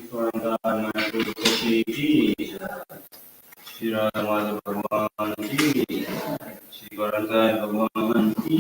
श्री राधा माधव भगवान की, श्री गौरंगाय भगवान की।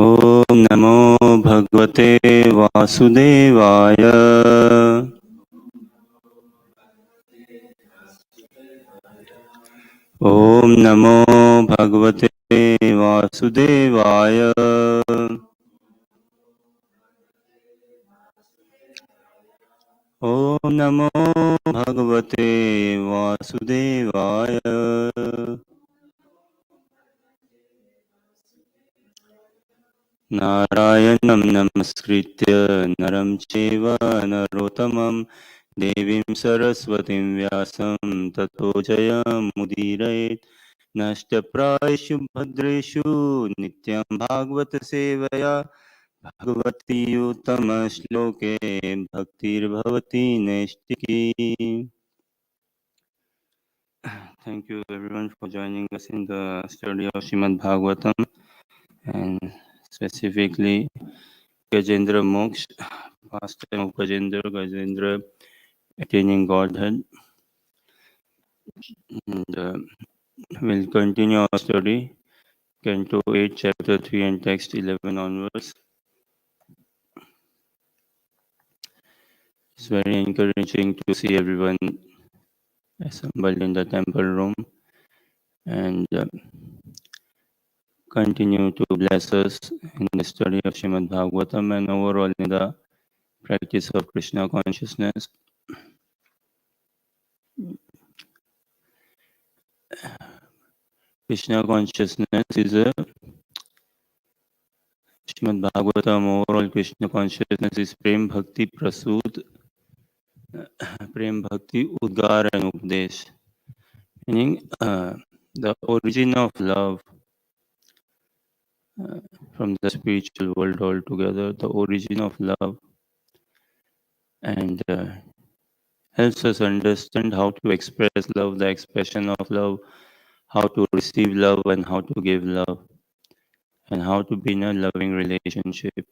ओम नमो भगवते वासुदेवाय। ओम नमो भगवते वासुदेवाय। ओम नमो भगवते वासुदेवाय। नारायणं नमस्कृत्य नरं चैव नरोत्तमं देवीं सरस्वतीं व्यासं ततो जयमुदीरयेत्। नष्टप्रायेषु भद्रेषु नित्यं भागवत सेवया Bhagwati उत्तमश्लोके भक्तिर्भवति नैष्टिकी. Thank you everyone for joining us in the study of Srimad Bhagavatam, and specifically Gajendra Moksha, pastime of Gajendra attaining Godhead. And we'll continue our study, Canto 8, Chapter 3 and Text 11 onwards. It's very encouraging to see everyone assembled in the temple room, and continue to bless us in the study of Srimad Bhagavatam and overall in the practice of Krishna consciousness. Krishna consciousness is a Srimad Bhagavatam, overall Krishna consciousness is Prem Bhakti Prasud, Prem Bhakti Udgar and Updesh, meaning the origin of love from the spiritual world altogether, the origin of love, and helps us understand how to express love, the expression of love, how to receive love and how to give love, and how to be in a loving relationship.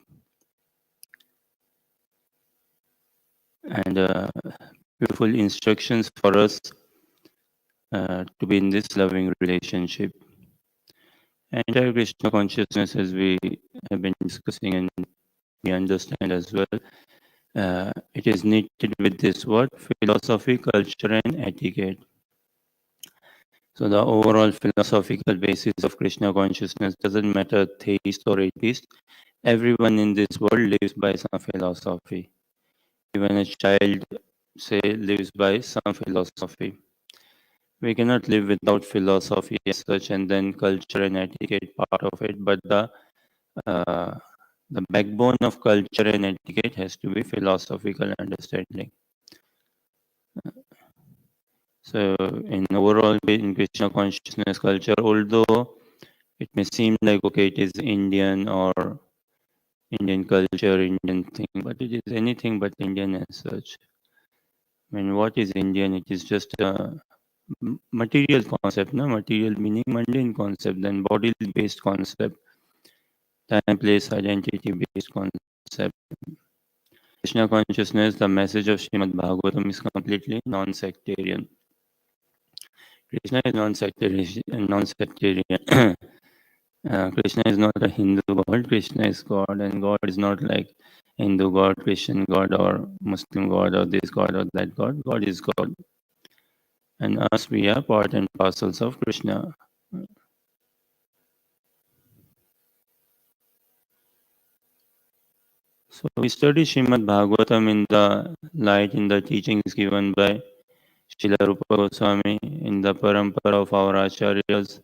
And beautiful instructions for us to be in this loving relationship. Entire Krishna consciousness, as we have been discussing and we understand as well, it is knitted with this word, philosophy, culture and etiquette. So the overall philosophical basis of Krishna consciousness doesn't matter theist or atheist. Everyone in this world lives by some philosophy. Even a child, say, lives by some philosophy. We cannot live without philosophy as such, and then culture and etiquette part of it. But the backbone of culture and etiquette has to be philosophical understanding. So, in overall, in Krishna consciousness culture, although it may seem like okay, it is Indian or Indian culture, Indian thing, but it is anything but Indian as such. I mean, what is Indian? It is just a material concept, no? Material meaning mundane concept, then body-based concept, time, place, identity-based concept. Krishna consciousness, the message of Srimad Bhagavatam is completely non-sectarian. Krishna is non-sectarian. Krishna is not a Hindu god. Krishna is God, and God is not like Hindu god, Christian god, or Muslim god, or this god or that god. God is God, and us, we are part and parcels of Krishna. So we study Srimad Bhagavatam in the light in the teachings given by Srila Rupa Goswami in the parampara of our acharyas.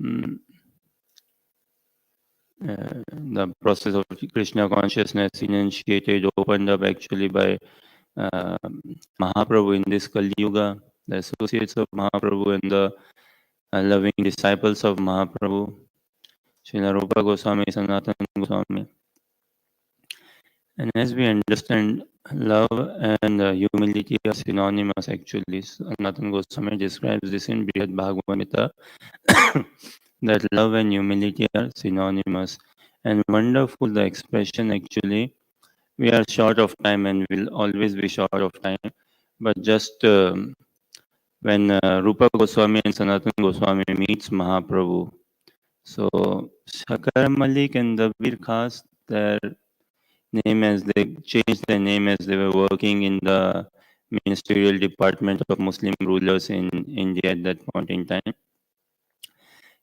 Mm, the process of Krishna consciousness initiated, opened up actually by uh, Mahaprabhu in this Kali Yuga, the associates of Mahaprabhu and the loving disciples of Mahaprabhu, Srila Rupa Goswami, Sanatana Goswami. And as we understand, love and humility are synonymous actually. Sanatana Goswami describes this in Brihad Bhagavata that love and humility are synonymous. And wonderful the expression actually. We are short of time and will always be short of time. But just when Rupa Goswami and Sanatana Goswami meets Mahaprabhu, so Shakar Malik and Dabir Khas, their name as they changed their name as they were working in the ministerial department of Muslim rulers in India at that point in time.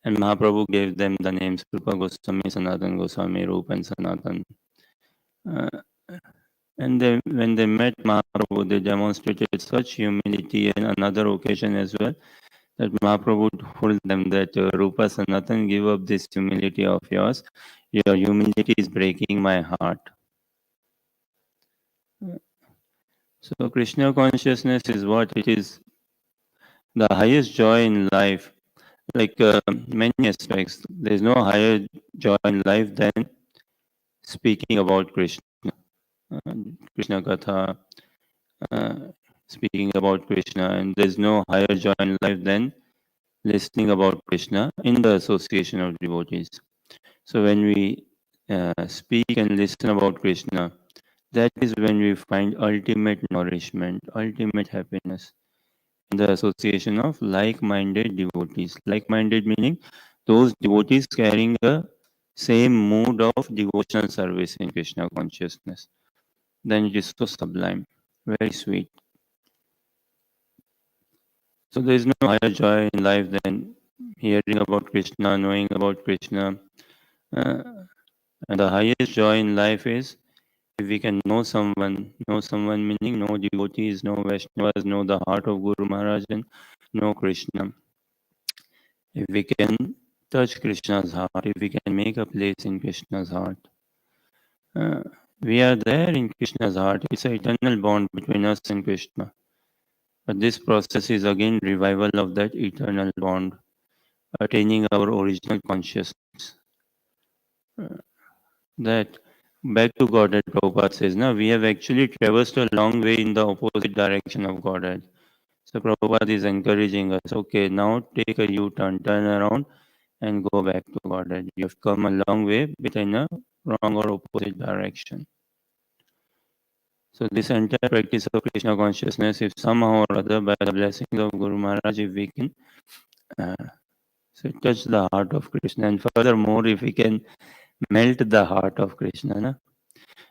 And Mahaprabhu gave them the names Rupa Goswami, Sanatan Goswami, Rupa and Sanatan. Uh, and when they met Mahaprabhu, they demonstrated such humility on another occasion as well that Mahaprabhu told them that Rupa Sanatan, give up this humility of yours. Your humility is breaking my heart. So Krishna consciousness is what it is, the highest joy in life. Like many aspects, there is no higher joy in life than speaking about Krishna, uh, Krishna Katha, uh, speaking about Krishna, and there is no higher joy in life than listening about Krishna in the association of devotees. So when we speak and listen about Krishna, that is when we find ultimate nourishment, ultimate happiness in the association of like-minded devotees. Like-minded meaning those devotees carrying the same mood of devotional service in Krishna consciousness. Then it is so sublime, very sweet. So there is no higher joy in life than hearing about Krishna, knowing about Krishna. Uh, and the highest joy in life is if we can know someone meaning know devotees, know Vaishnavas, know the heart of Guru Maharaj and know Krishna. If we can touch Krishna's heart, if we can make a place in Krishna's heart, uh, we are there in Krishna's heart. It's an eternal bond between us and Krishna. But this process is again revival of that eternal bond, attaining our original consciousness. That back to Godhead, Prabhupada says, now we have actually traversed a long way in the opposite direction of Godhead. So Prabhupada is encouraging us, okay, now take a U-turn, turn around and go back to Godhead. You have come a long way, but in a wrong or opposite direction. So this entire practice of Krishna consciousness, if somehow or other by the blessing of Guru Maharaj, if we can uh, so touch the heart of Krishna, and furthermore, if we can melt the heart of Krishna. Na?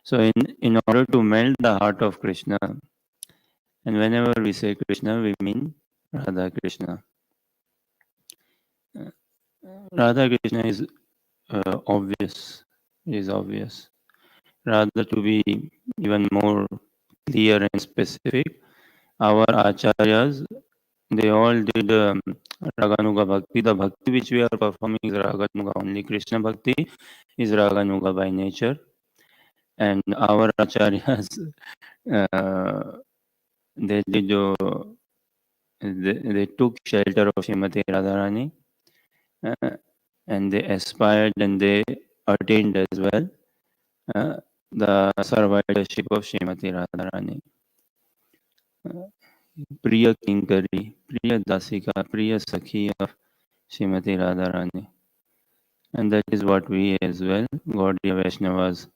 So in order to melt the heart of Krishna, and whenever we say Krishna, we mean Radha Krishna. Radha Krishna is obvious, is obvious. Rather to be even more clear and specific, our acharyas, they all did Raganuga Bhakti. The Bhakti which we are performing is Raganuga only. Krishna Bhakti is Raganuga by nature. And our acharyas, they did, they took shelter of Srimati Radharani and they aspired and they attained as well the survivorship of Srimati Radharani. Priya Kinkari, Priya Dasika, Priya Sakhi of Srimati Radharani. And that is what we as well, Gaudiya Vaishnavas,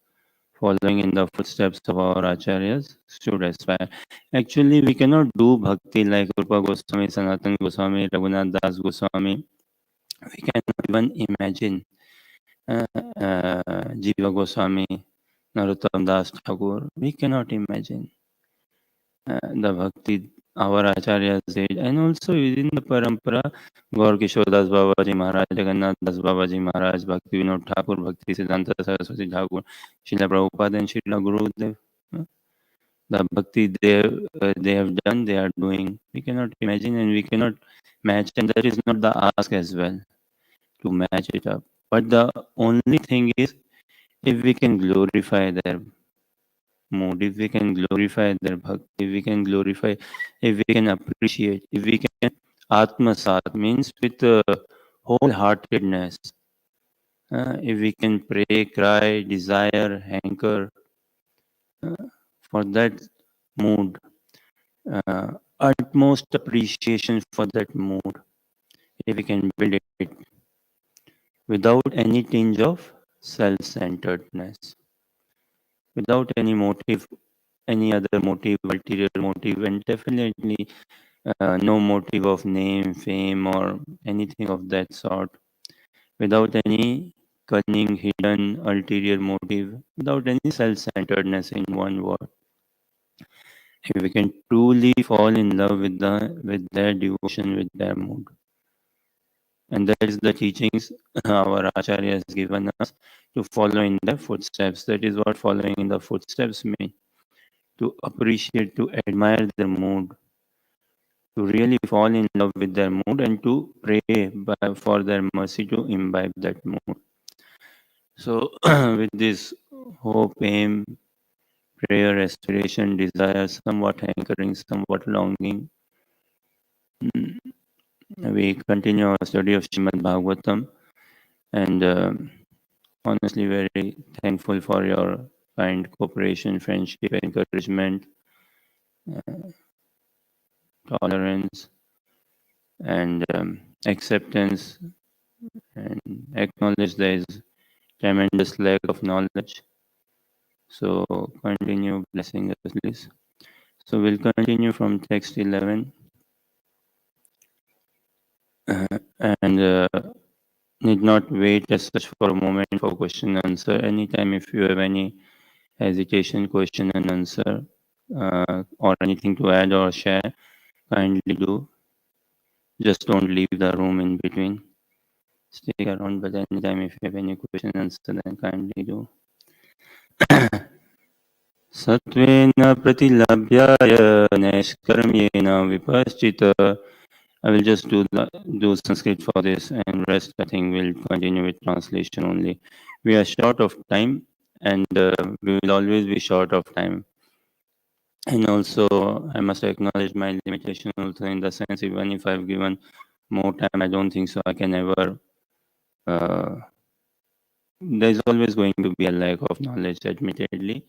following in the footsteps of our acharyas, should aspire. Actually, we cannot do bhakti like Rupa Goswami, Sanatan Goswami, Raghunath Das Goswami. We cannot even imagine Jiva Goswami, Narottam Das Thakur. We cannot imagine the bhakti our acharyas did, and also within the parampara, Gaur Kishodas Babaji Maharaj, Jagannath Das Babaji Maharaj, Bhakti Vinod Thakur, Bhakti Siddhanta Saraswati Thakur, Srila Prabhupada, and Srila Gurudev. uh, The bhakti they have done, they are doing. We cannot imagine and we cannot match, and that is not the ask as well to match it up. But the only thing is, if we can glorify their mood, if we can glorify their bhakti, if we can glorify, if we can appreciate, if we can atmasat means with wholeheartedness, if we can pray, cry, desire, hanker uh, for that mood, uh, utmost appreciation for that mood, if we can build it without any tinge of self-centeredness, without any motive, any other motive, ulterior motive, and definitely no motive of name, fame, or anything of that sort, without any cunning, hidden, ulterior motive, without any self centeredness in one word. If we can truly fall in love with their devotion, with their mood. And that is the teachings our Acharya has given us to follow in their footsteps. That is what following in the footsteps mean. To appreciate, to admire their mood, to really fall in love with their mood and to pray for their mercy to imbibe that mood. So, with this hope, aim, prayer, aspiration, desire, somewhat hankering, somewhat longing, mm, we continue our study of Srimad Bhagavatam, and honestly, very thankful for your kind cooperation, friendship, encouragement, tolerance, and acceptance, and acknowledge there is tremendous lack of knowledge. So continue blessing us, please. So we'll continue from text 11 and need not wait as such for a moment for question and answer. Anytime if you have any hesitation, question and answer, or anything to add or share, kindly do. Just don't leave the room in between. Stick around, but anytime if you have any question and answer, then kindly do. Sattvena pratilabhyaya naiskharmyena vipaschita. I will just do Sanskrit for this and rest I think we'll continue with translation only. We are short of time and we will always be short of time. And also I must acknowledge my limitation also in the sense even if I've given more time, I don't think so I can ever there's always going to be a lack of knowledge admittedly.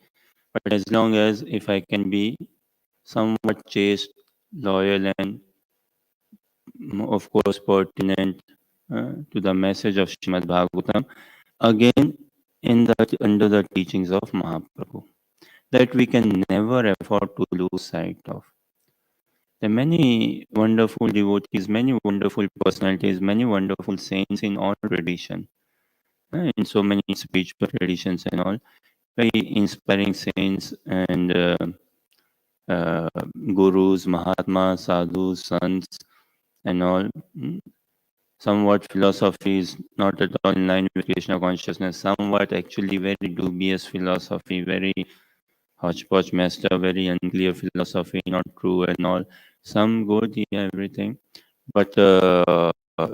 But as long as if I can be somewhat chaste, loyal and of course pertinent to the message of Srimad Bhagavatam, again in the under the teachings of Mahaprabhu, that we can never afford to lose sight of. There are many wonderful devotees, many wonderful personalities, many wonderful saints in all tradition, in so many spiritual traditions and all, very inspiring saints and uh, gurus, mahatmas, sadhus, sants, and all. Somewhat philosophy is not at all in line with Krishna consciousness, somewhat actually very dubious philosophy, very hodgepodge messed up, very unclear philosophy, not true and all. Some good, yeah, everything. But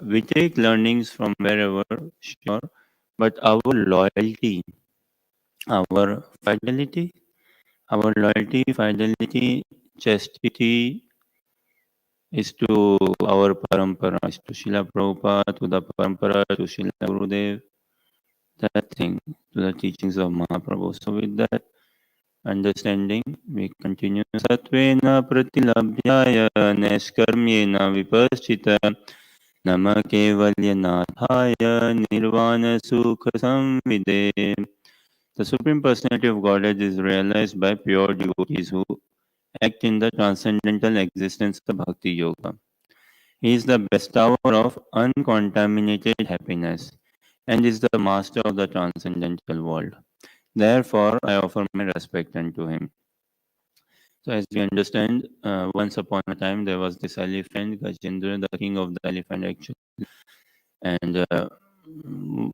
we take learnings from wherever, sure. But our loyalty, our fidelity, chastity is to our parampara, is to Srila Prabhupada, to the parampara, to Srila Gurudev, that thing, to the teachings of Mahaprabhu. So with that understanding, we continue. Satvena pratilabhyaya neskarmyena vipaschita nama kevalyanathaya nirvana sukha samvide. The Supreme Personality of Godhead is realized by pure devotees who act in the transcendental existence of Bhakti Yoga. He is the bestower of uncontaminated happiness and is the master of the transcendental world. Therefore, I offer my respect unto him. So as we understand, once upon a time there was this elephant, Gajendra, the king of the elephant actually, and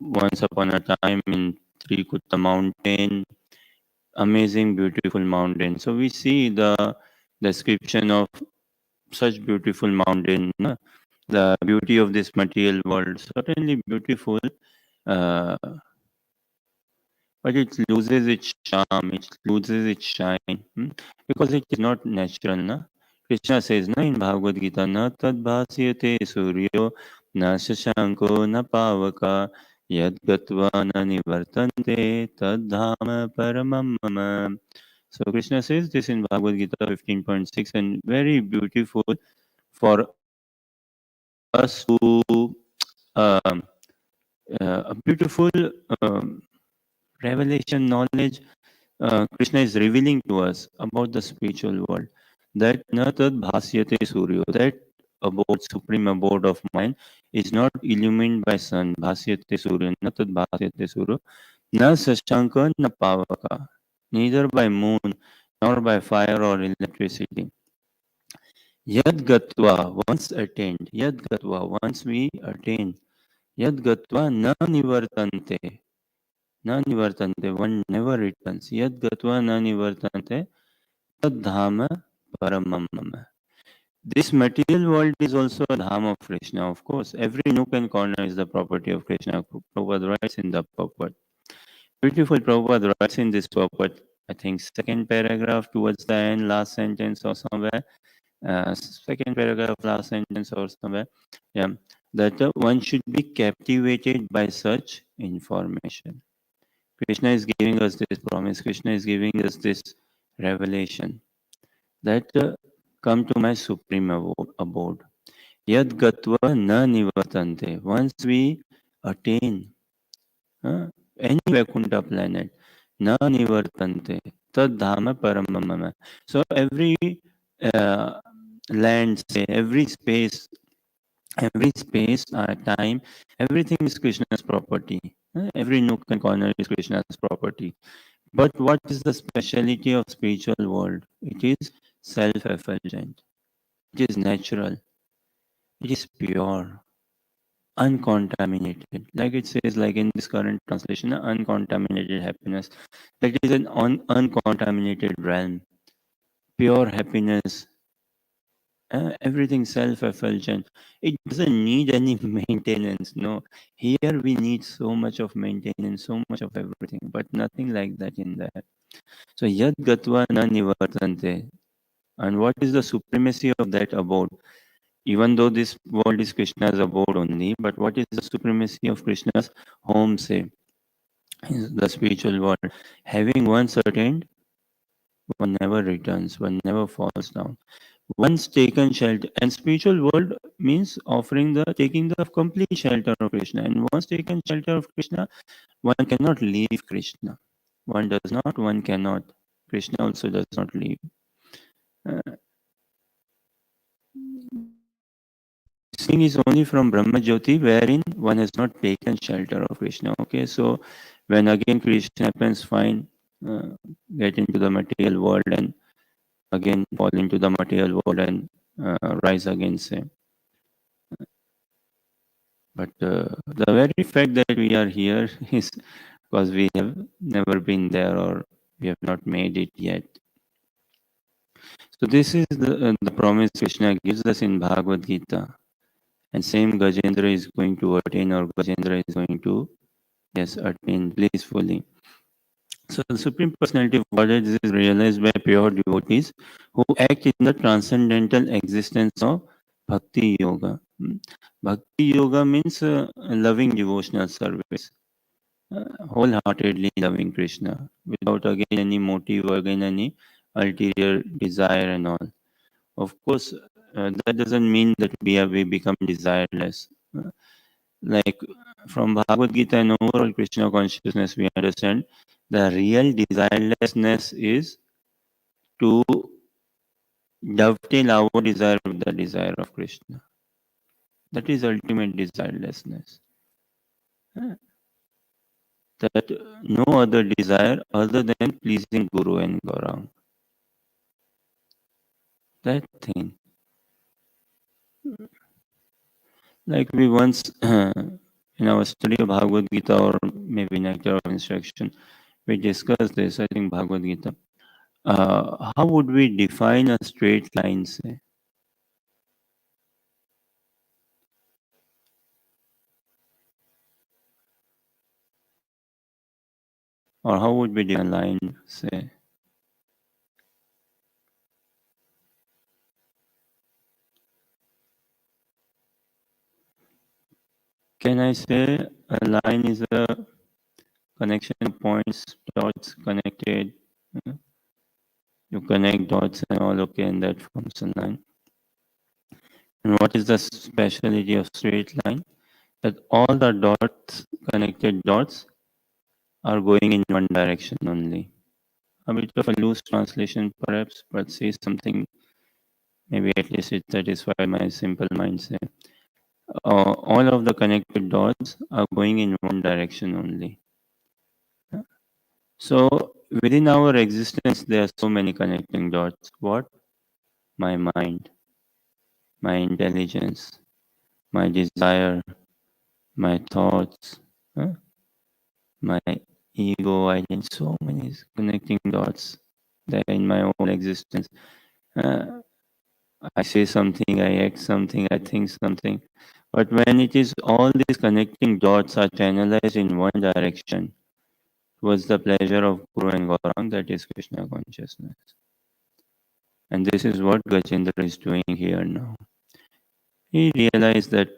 once upon a time in Trikutta mountain, amazing, beautiful mountain. So we see the description of such beautiful mountain, no? The beauty of this material world, certainly beautiful, uh, but it loses its charm, it loses its shine, because it is not natural. Na? Krishna says na, in Bhagavad Gita, na tad bhasyate suryo na shashanko na pavaka yad gatva na nivartante tad dhama paramam mama. So Krishna says this in Bhagavad Gita 15.6, and very beautiful for us to um, a beautiful um, revelation knowledge Krishna is revealing to us about the spiritual world. That na tad bhasyate suryo, that abode, supreme abode of mind is not illumined by sun. Bhasyate suryo, na tad bhasyate suryo, na sashanka na pavaka, neither by moon nor by fire or electricity. Yad gatva, once attained, yad gatva, once we attain, yad gatva na nivartante, na nivartante, one never returns. Yad gatva na nivartante, tad dhama paramam mama. This material world is also a dham of Krishna, of course. Every nook and corner is the property of Krishna. Prabhupada writes in the purport. Beautiful Prabhupada writes in this purport, I think second paragraph towards the end, last sentence or somewhere, second paragraph, last sentence or somewhere, yeah, that one should be captivated by such information. Krishna is giving us this promise, Krishna is giving us this revelation that come to my supreme abode. Yad gatva na nivartante. Once we attain any Vaikuntha planet, na nivartante, tad dhama paramamama. So every uh, land, say, every space, time, everything is Krishna's property. Every nook and corner is Krishna's property. But what is the speciality of spiritual world? It is self-effulgent. It is natural. It is pure, uncontaminated. Like it says, like in this current translation, uncontaminated happiness. That is an uncontaminated realm. Pure happiness. Everything self-effulgent. It doesn't need any maintenance. No, here we need so much of maintenance, so much of everything, but nothing like that in that. So yad gatva na nivartante. And what is the supremacy of that abode? Even though this world is Krishna's abode only, but what is the supremacy of Krishna's home, say, the spiritual world? Having once attained, one never returns, one never falls down. Once taken shelter, and spiritual world means offering the taking the complete shelter of Krishna. And once taken shelter of Krishna, one cannot leave Krishna. One does not, one cannot. Krishna also does not leave. Uh, this thing is only from Brahma Jyoti, wherein one has not taken shelter of Krishna. Okay, so when again creation happens, fine, uh, get into the material world and again fall into the material world and rise again, say. But the very fact that we are here is because we have never been there or we have not made it yet. So this is the promise Krishna gives us in Bhagavad Gita. And same Gajendra is going to attain, or Gajendra is going to, yes, attain blissfully. So the Supreme Personality of Godhead is realized by pure devotees who act in the transcendental existence of Bhakti Yoga. Bhakti Yoga means loving devotional service, wholeheartedly loving Krishna without again any motive or again any ulterior desire and all. Of course, that doesn't mean that we become desireless. Like from Bhagavad Gita and overall Krishna consciousness, we understand the real desirelessness is to dovetail our desire with the desire of Krishna. That is ultimate desirelessness. That no other desire other than pleasing Guru and Gaurang. that thing. Like we once, in our study of Bhagavad Gita or maybe Nectar of Instruction, we discussed this, I think Bhagavad Gita. How would we define a straight line, say? Or how would we define a line, say? Can I say a line is a connection of points, dots connected? uh, You connect dots and all, okay, and that forms a line. And what is the speciality of straight line? That all the dots, connected dots, are going in one direction only. A bit of a loose translation, perhaps, but says something. Maybe at least it satisfies my simple mindset. All of the connected dots are going in one direction only. So within our existence, there are so many connecting dots. What? My mind, my intelligence, my desire, my thoughts, huh? My ego, I think so many connecting dots there in my own existence. Uh, I say something, I act something, I think something. But when it is all these connecting dots are channelized in one direction towards the pleasure of Guru and Gaurang, that is Krishna consciousness. And this is what Gajendra is doing here now. He realized that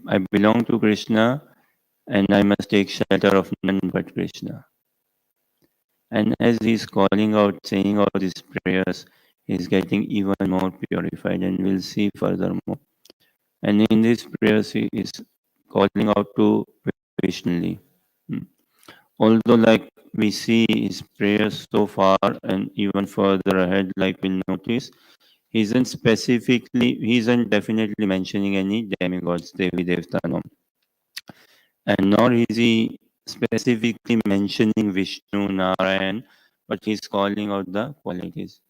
I belong to Krishna and I must take shelter of none but Krishna. And as he's calling out, saying all these prayers, he's getting even more purified, and we'll see furthermore. And in these prayers, he is calling out to Vishnu. Although, like we see his prayers so far and even further ahead, like we'll notice, he isn't definitely mentioning any demigods, Devi Devta, no. And nor is he specifically mentioning Vishnu, Narayan, but he's calling out the qualities.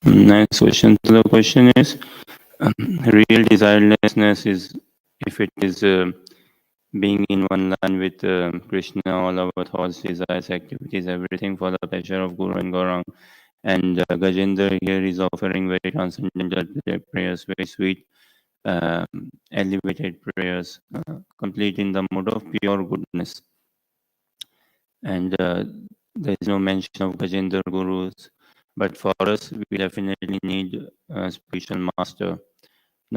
Next question. So the question is, real desirelessness is if it is being in one line with Krishna, all our thoughts, desires, activities, everything for the pleasure of Guru and Gaurang. And Gajendra here is offering very transcendental prayers, very sweet, um, elevated prayers, complete in the mode of pure goodness. And there is no mention of Gajendra Gurus, but for us, we definitely need a spiritual master.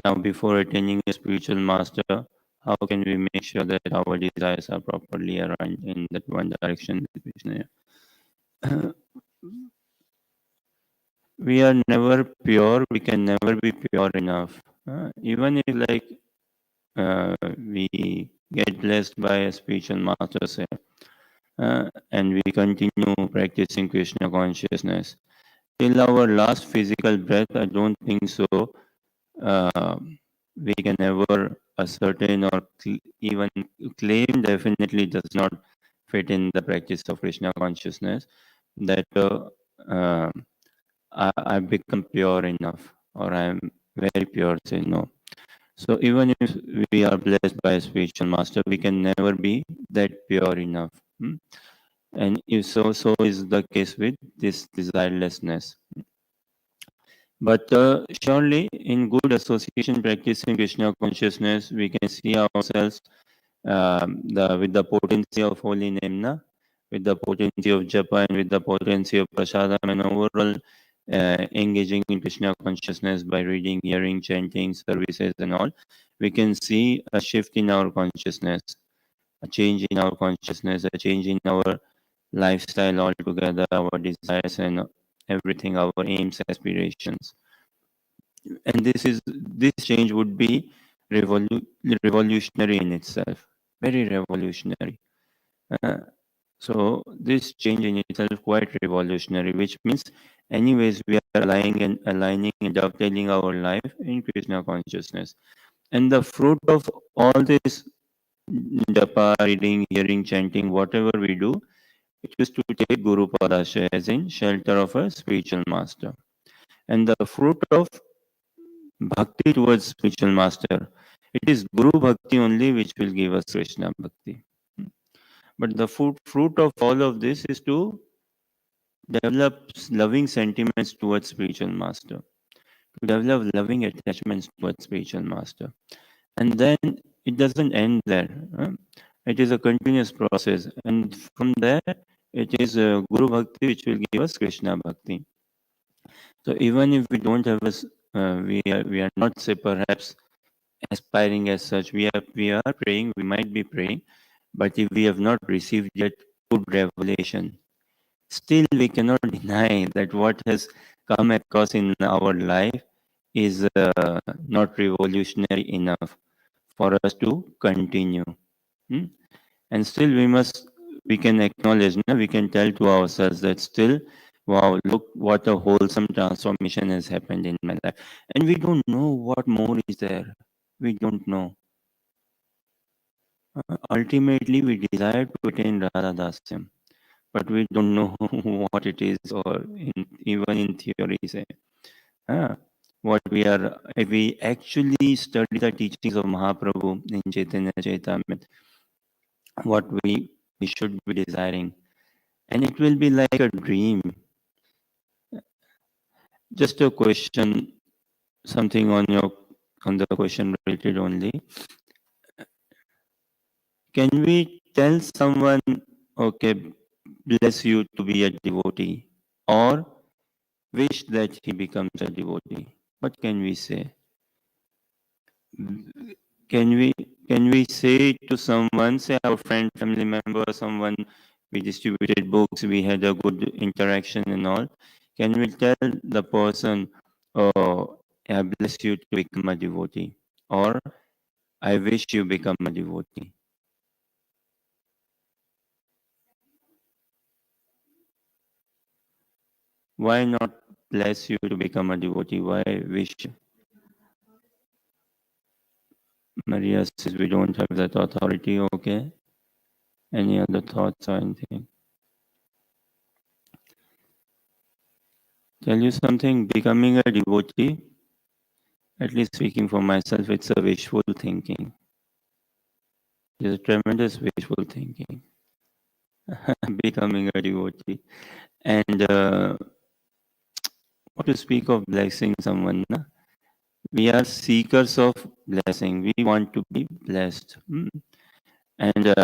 Now, before attaining a spiritual master, how can we make sure that our desires are properly aligned in that one direction with Krishna? We are never pure. We can never be pure enough. Even if, like, we get blessed by a spiritual master, say, and we continue practicing Krishna consciousness till our last physical breath, I don't think so. Uh, we can ever ascertain or even claim, definitely does not fit in the practice of Krishna consciousness, that uh, I've become pure enough or I'm very pure, say no. So even if we are blessed by a spiritual master, we can never be that pure enough. And if so is the case with this desirelessness. But surely, in good association practicing Krishna consciousness, we can see ourselves with the potency of holy name, na? With the potency of japa and with the potency of prasadam, and overall engaging in Krishna consciousness by reading, hearing, chanting, services, and all. We can see a shift in our consciousness, a change in our consciousness, a change in our lifestyle altogether, our desires and everything, our aims, aspirations. And this change would be revolu- revolutionary in itself, very revolutionary. Uh, so this change in itself quite revolutionary, which means anyways we are aligning and dovetailing our life in Krishna consciousness. And the fruit of all this japa, reading, hearing, chanting, whatever we do, it is to take Guru Padasha as in shelter of a spiritual master. And the fruit of bhakti towards spiritual master, it is Guru Bhakti only which will give us Krishna Bhakti. But the fruit of all of this is to develop loving sentiments towards spiritual master, to develop loving attachments towards spiritual master. And then it doesn't end there. It is a continuous process. And from there, it is Guru Bhakti which will give us Krishna Bhakti. So even if we don't have we are not, say, perhaps aspiring as such, we are praying, we might be praying, but if we have not received yet good revelation, still we cannot deny that what has come across in our life is not revolutionary enough for us to continue. Hmm? And still we can acknowledge, no? We can tell to ourselves that still, wow, look what a wholesome transformation has happened in my life. And we don't know what more is there. We don't know. Ultimately, we desire to attain Radha Dasyam, but we don't know what it is, or even in theory, say. Ah, what we are, if we actually study the teachings of Mahaprabhu in Chaitanya Chaitamrita, what we should be desiring, and it will be like a dream. Just a question, something on the question related only. Can we tell someone, okay, bless you to be a devotee, or wish that he becomes a devotee? What can we say? Can we can we say to someone, say our friend, family member, someone, we distributed books, we had a good interaction and all? Can we tell the person, oh, I bless you to become a devotee, or I wish you become a devotee? Why not bless you to become a devotee? Why wish? Maria says we don't have that authority. Okay. Any other thoughts or anything? Tell you something, becoming a devotee, at least speaking for myself, it's a wishful thinking. It's a tremendous wishful thinking. Becoming a devotee. And what to speak of blessing someone? Na? We are seekers of blessing. We want to be blessed. And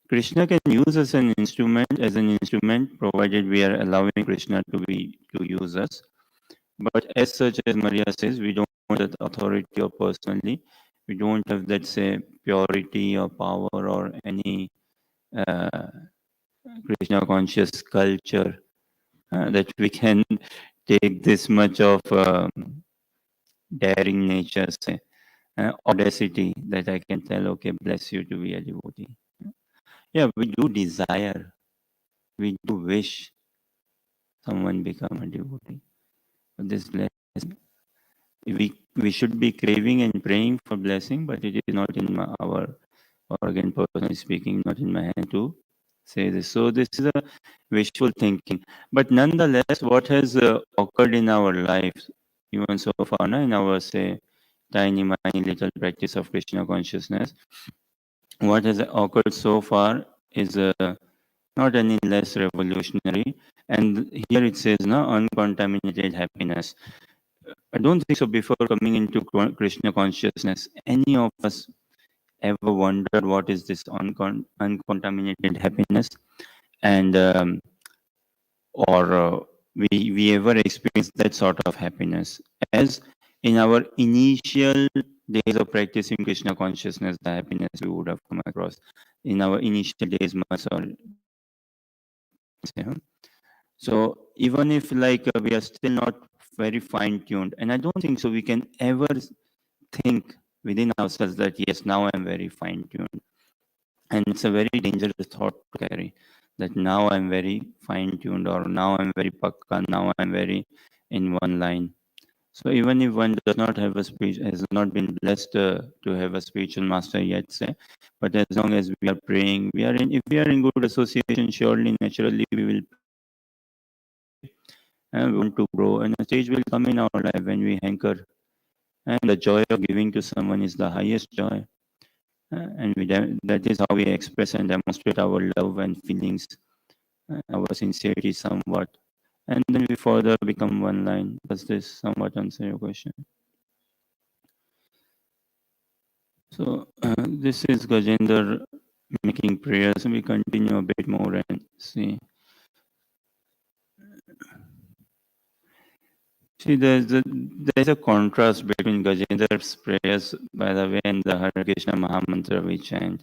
Krishna can use us as an instrument, provided we are allowing Krishna to use us. But as such, as Maria says, we don't want that authority or personally. We don't have that, say, purity or power or any uh, Krishna conscious culture that we can take this much of daring nature, say, audacity that I can tell, okay, bless you to be a devotee. Yeah, we do desire, we do wish someone become a devotee. But this blessing, we should be craving and praying for blessing, but it is not in our, or again, personally speaking, not in my hand to say this. So this is a wishful thinking. But nonetheless, what has occurred in our lives, even so far, na, in our, say, tiny, miny little practice of Krishna consciousness, what has occurred so far is not any less revolutionary. And here it says, no, uncontaminated happiness. I don't think so. Before coming into Krishna consciousness, any of us ever wondered what is this uncontaminated happiness, and or we ever experienced that sort of happiness as in our initial days of practicing Krishna consciousness, the happiness we would have come across in our initial days, months, or say, huh? So even if like we are still not very fine-tuned. And I don't think so we can ever think within ourselves that, yes, now I'm very fine-tuned. And it's a very dangerous thought to carry, that now I'm very fine-tuned, or now I'm very pakka, now I'm very in one line. So even if one does not have a speech, has not been blessed to have a spiritual master yet, say, but as long as we are praying, if we are in good association, surely naturally we will pray, and we want to grow, and a stage will come in our life when we hanker, and the joy of giving to someone is the highest joy. That is how we express and demonstrate our love and feelings, our sincerity somewhat, and then we further become one line. Does this somewhat answer your question? So this is Gajendra making prayers. We continue a bit more and see. See, there's a contrast between Gajendra's prayers, by the way, and the Hare Krishna Mahamantra we chant.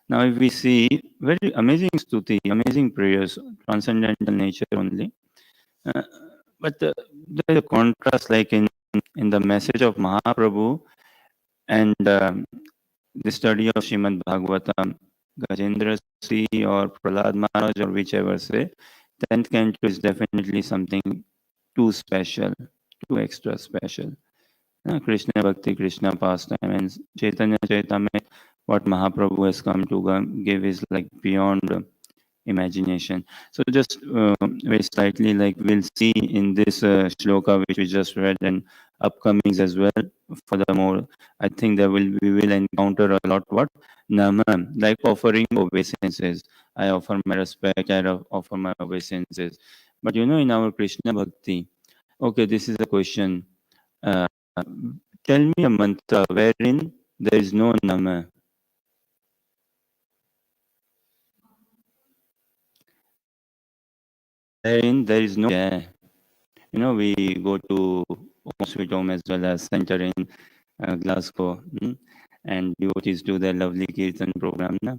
Now, if we see very amazing stuti, amazing prayers, transcendental nature only, uh, but there's a contrast, like in the message of Mahaprabhu and the study of Srimad Bhagavatam, Gajendra Sri or Prahlad Maharaj or whichever say, 10th canto is definitely something too special, too extra special. Krishna Bhakti, Krishna pastime, and Chaitanya Chaitamrita, what Mahaprabhu has come to give is like beyond imagination. So just very slightly, like we'll see in this shloka which we just read and upcomings as well. Furthermore, I think we will encounter a lot what nama, like offering obeisances. I offer my respect, offer my obeisances. But in our Krishna Bhakti, okay, this is a question. Uh, Tell me a mantra wherein there is no nama, wherein there is no jai. We go to Home Sweet Home as well as center in Glasgow, and devotees do their lovely Kirtan program. Na?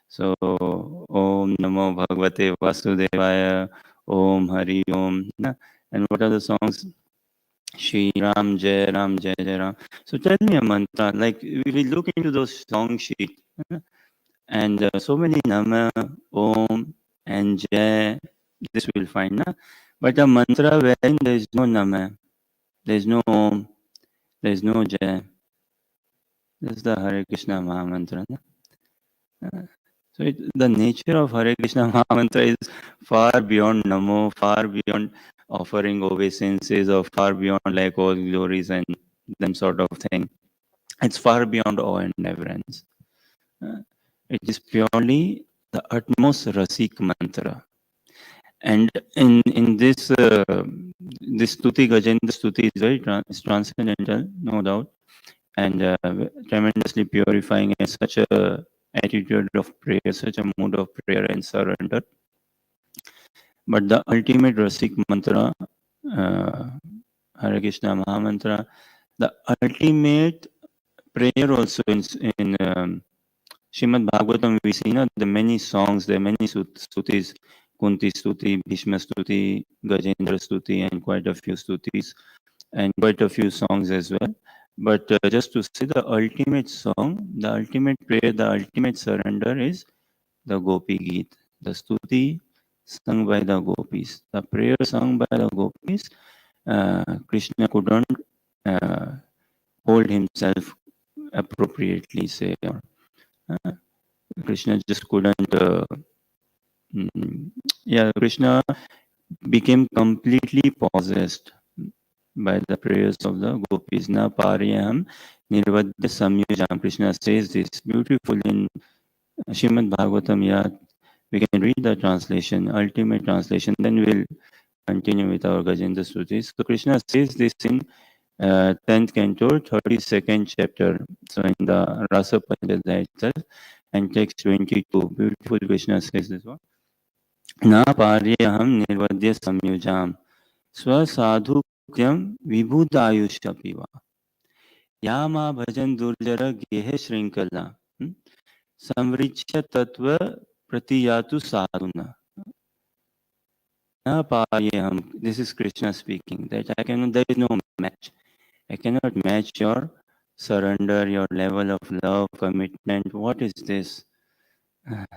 So, Om Namo Bhagavate Vasudevaya, Om Hari Om. Na? And what are the songs? Shri Ram, Jai Ram, Jai Jai Ram. So tell me a mantra. Like, if we look into those song sheet, and so many Nama, Om, and Jai, this we will find. Na? But a mantra wherein there is no Nama, there is no Om, there is no Jai. This is the Hare Krishna Mahamantra. Na? So the nature of Hare Krishna Mahamantra is far beyond Namo, far beyond offering obeisances, or far beyond like all glories and them sort of thing. It's far beyond awe and reverence. Uh, It is purely the utmost Rasik mantra. And in this Stuti, Gajendra Stuti is very is transcendental, no doubt, and tremendously purifying, and such a attitude of prayer, such a mood of prayer and surrender. But the ultimate Rasik mantra, uh, Hare Krishna Mahamantra, the ultimate prayer also in Srimad Bhagavatam, we see the many songs, there are many stutis, Kunti Stuti, Bhishma Stuti, Gajendra Stuti, and quite a few stutis, and quite a few songs as well. But just to say the ultimate song, the ultimate prayer, the ultimate surrender is the Gopi Geet, the stuti sung by the gopis, the prayer sung by the gopis. Krishna couldn't uh, hold himself appropriately, say, or uh, Krishna just couldn't. Yeah, Krishna became completely possessed by the prayers of the gopis. Na paryam nirvadya samyujam. Krishna says this beautiful in Srimad Bhagavatam. Yeah, we can read the translation, ultimate translation. Then we'll continue with our Gajendra Stutis. So Krishna says this in 10th canto, 32nd chapter. So in the Rasa Panchadhyaya itself, and text 22. Beautiful Krishna says this one. न पार्यहं निर्वद्य संयुजां स्वसाधुक्यं विबुधायुष्यपि वा या मा भजन दुर्जर गेह श्रृंखला संवृक्ष्य तत्व प्रतियातु साधुना. Na pariyam. This is Krishna speaking. That I cannot. There is no match. I cannot match your surrender, your level of love, commitment. What is this?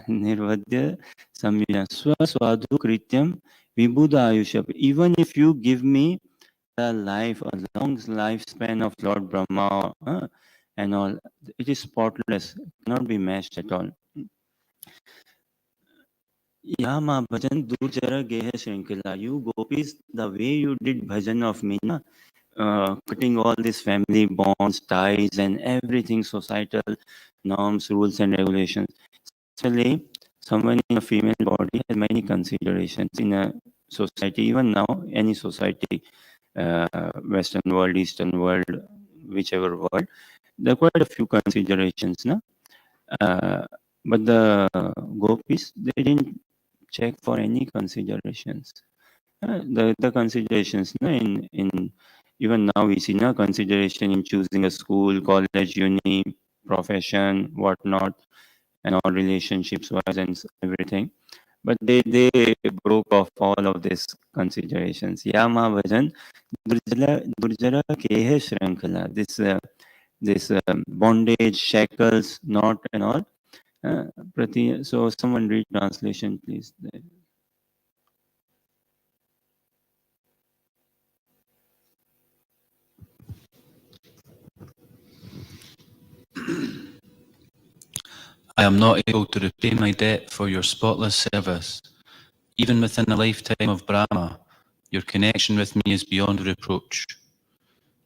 Nirvadya samya swaswadhu krityam vibhuda ayusha. Even if you give me the life, a long lifespan of Lord Brahma and all, it is spotless, cannot be matched at all. Yama bhajan durjara geha shrinkala. You gopis, the way you did bhajan of me, na, cutting all these family bonds, ties, and everything, societal norms, rules, and regulations. Actually, someone in a female body has many considerations in a society, even now, any society, Western world, Eastern world, whichever world, there are quite a few considerations. Na? But the gopis, they didn't check for any considerations. The considerations na, in even now we see na consideration in choosing a school, college, uni, profession, whatnot, and all relationships wise and everything. But they broke off all of these considerations. Yama Vajan Durjara Kehe Shrankala. This bondage, shackles, knot, and all. So someone read translation, please. I am not able to repay my debt for your spotless service. Even within a lifetime of Brahma, your connection with me is beyond reproach.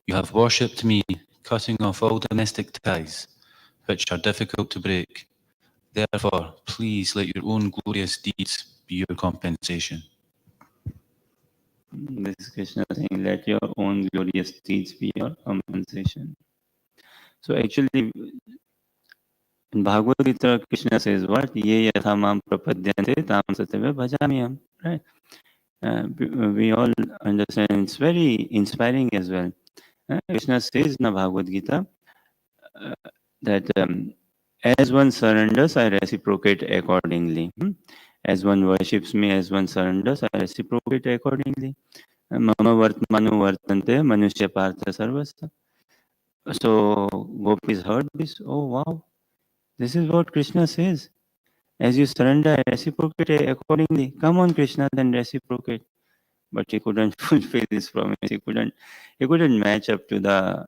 You have worshipped me, cutting off all domestic ties, which are difficult to break. Therefore, please let your own glorious deeds be your compensation. This is Krishna saying, let your own glorious deeds be your compensation. So actually, in Bhagavad Gita, Krishna says what? Ye yatha mam prapadyante tam satave bhajamyam. Right? We all understand. It's very inspiring as well. Krishna says in the Bhagavad Gita that as one surrenders, I reciprocate accordingly. As one worships me, as one surrenders, I reciprocate accordingly. Mama vartmanu vartante manushya partha sarvasya. So gopis heard this. Oh wow, this is what Krishna says. As you surrender, I reciprocate accordingly. Come on, Krishna, then reciprocate. But he couldn't fulfill this promise. He couldn't match up to the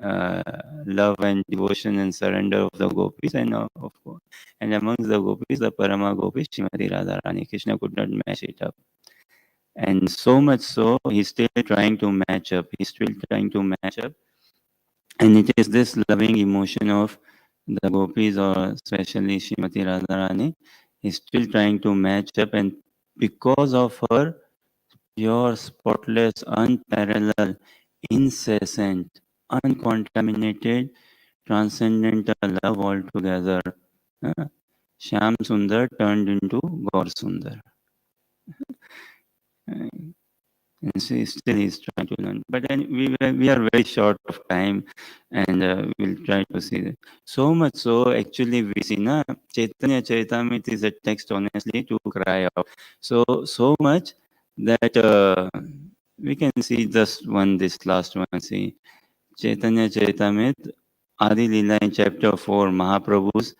uh, love and devotion and surrender of the gopis, and of course, and amongst the gopis, the Parama gopis, Srimati Radharani. Krishna could not match it up, and so much so, he's still trying to match up. He's still trying to match up, and it is this loving emotion of the gopis, or especially Srimati Radharani, is still trying to match up, and because of her pure, spotless, unparalleled, incessant, uncontaminated, transcendental love altogether, uh, Shyam Sundar turned into Gaur Sundar. And she still is trying to learn. But then we are very short of time, and we'll try to see that. So much so, actually, we see na Chaitanya Charitamrita is a text honestly to cry out. So much that we can see just this last one. See Chaitanya Charitamrita, Adi Leela in chapter 4, Mahaprabhu's